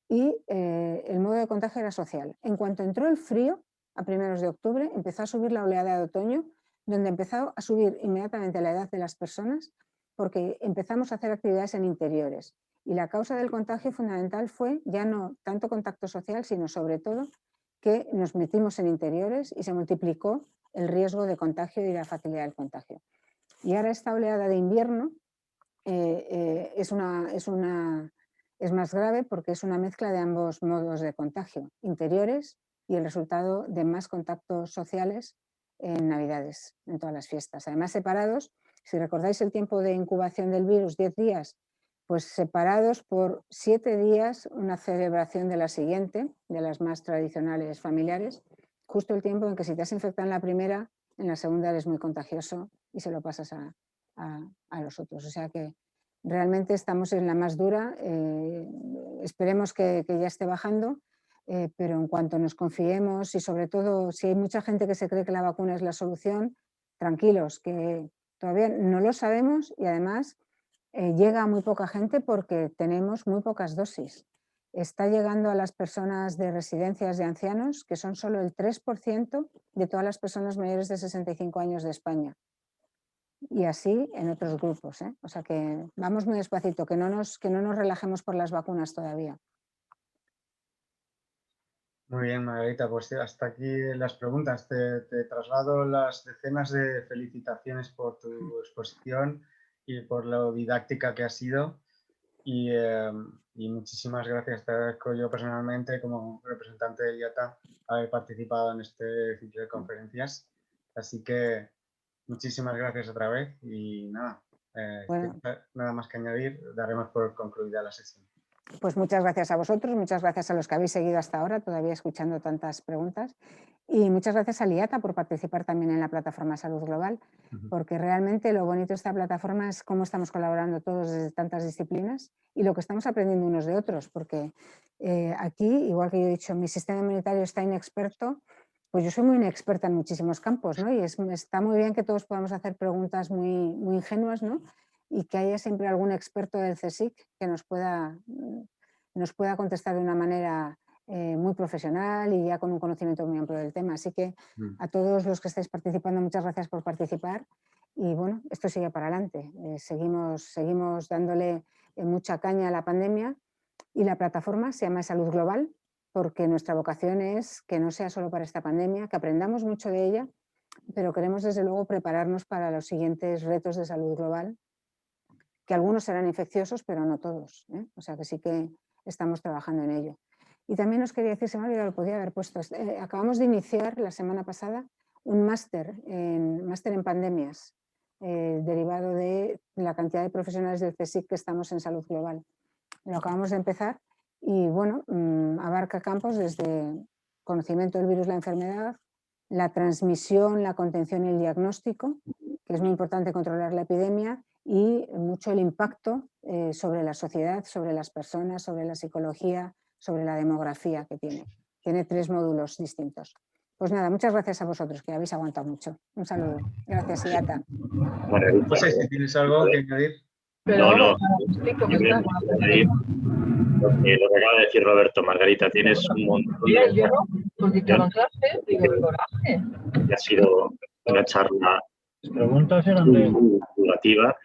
y el modo de contagio era social. En cuanto entró el frío, a primeros de octubre, empezó a subir la oleada de otoño, donde empezó a subir inmediatamente la edad de las personas porque empezamos a hacer actividades en interiores. Y la causa del contagio fundamental fue ya no tanto contacto social, sino sobre todo que nos metimos en interiores y se multiplicó el riesgo de contagio y la facilidad del contagio. Y ahora esta oleada de invierno es más grave porque es una mezcla de ambos modos de contagio, interiores y el resultado de más contactos sociales en Navidades, en todas las fiestas. Además separados, si recordáis el tiempo de incubación del virus, 10 días, pues separados por 7 días una celebración de la siguiente, de las más tradicionales familiares, justo el tiempo en que si te has infectado en la primera, en la segunda eres muy contagioso y se lo pasas a los otros. O sea que realmente estamos en la más dura, esperemos que ya esté bajando, pero en cuanto nos confiemos y sobre todo si hay mucha gente que se cree que la vacuna es la solución, tranquilos, que todavía no lo sabemos y además llega a muy poca gente porque tenemos muy pocas dosis. Está llegando a las personas de residencias de ancianos, que son solo el 3% de todas las personas mayores de 65 años de España. Y así en otros grupos, ¿eh? O sea que vamos muy despacito, que no nos relajemos por las vacunas todavía. Muy bien, Margarita, pues hasta aquí las preguntas. Te traslado las decenas de felicitaciones por tu exposición y por lo didáctica que ha sido. Y muchísimas gracias. Te agradezco yo personalmente como representante de IATA haber participado en este ciclo de conferencias. Así que muchísimas gracias otra vez y nada, Bueno, nada más que añadir, daremos por concluida la sesión. pues muchas gracias a vosotros, muchas gracias a los que habéis seguido hasta ahora, todavía escuchando tantas preguntas. Y muchas gracias a IATA por participar también en la plataforma Salud Global, porque realmente lo bonito de esta plataforma es cómo estamos colaborando todos desde tantas disciplinas y lo que estamos aprendiendo unos de otros, porque aquí, igual que yo he dicho, mi sistema inmunitario está inexperto, pues yo soy muy inexperta en muchísimos campos, ¿no? Y está muy bien que todos podamos hacer preguntas muy, muy ingenuas, ¿no? Y que haya siempre algún experto del CSIC que nos pueda contestar de una manera muy profesional y ya con un conocimiento muy amplio del tema. Así que a todos los que estáis participando, muchas gracias por participar y bueno, esto sigue para adelante. Seguimos dándole mucha caña a la pandemia y la plataforma se llama Salud Global porque nuestra vocación es que no sea solo para esta pandemia, que aprendamos mucho de ella, pero queremos desde luego prepararnos para los siguientes retos de salud global, que algunos serán infecciosos, pero no todos, ¿eh? O sea que sí que estamos trabajando en ello. Y también os quería decir, se me ha olvidado, lo podía haber puesto, acabamos de iniciar la semana pasada un máster en pandemias, derivado de la cantidad de profesionales del CSIC que estamos en salud global. Lo acabamos de empezar y bueno, abarca campos desde conocimiento del virus, la enfermedad, la transmisión, la contención y el diagnóstico, que es muy importante controlar la epidemia, y mucho el impacto sobre la sociedad, sobre las personas, sobre la psicología, sobre la demografía que tiene. Tiene 3 módulos distintos. Pues nada, muchas gracias a vosotros, que habéis aguantado mucho. Un saludo. Gracias, Iata. Margarita, José, si tienes algo que añadir. no, no. Lo que acaba de decir Roberto, Margarita, tienes un montón de... Yo no, porque estaba en clase, digo, el coraje. Ha sido una charla Las preguntas eran muy, de... muy divulgativa,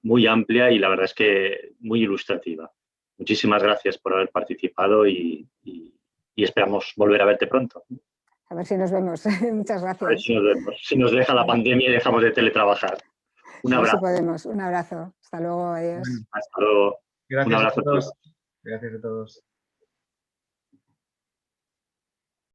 muy amplia y la verdad es que muy ilustrativa. Muchísimas gracias por haber participado y esperamos volver a verte pronto. A ver si nos vemos. Muchas A ver gracias. si nos vemos. Si nos deja la pandemia y dejamos de teletrabajar. Un A ver si abrazo. podemos. Un abrazo. Hasta luego. Adiós. Hasta luego. Gracias Un abrazo a todos. Gracias a todos.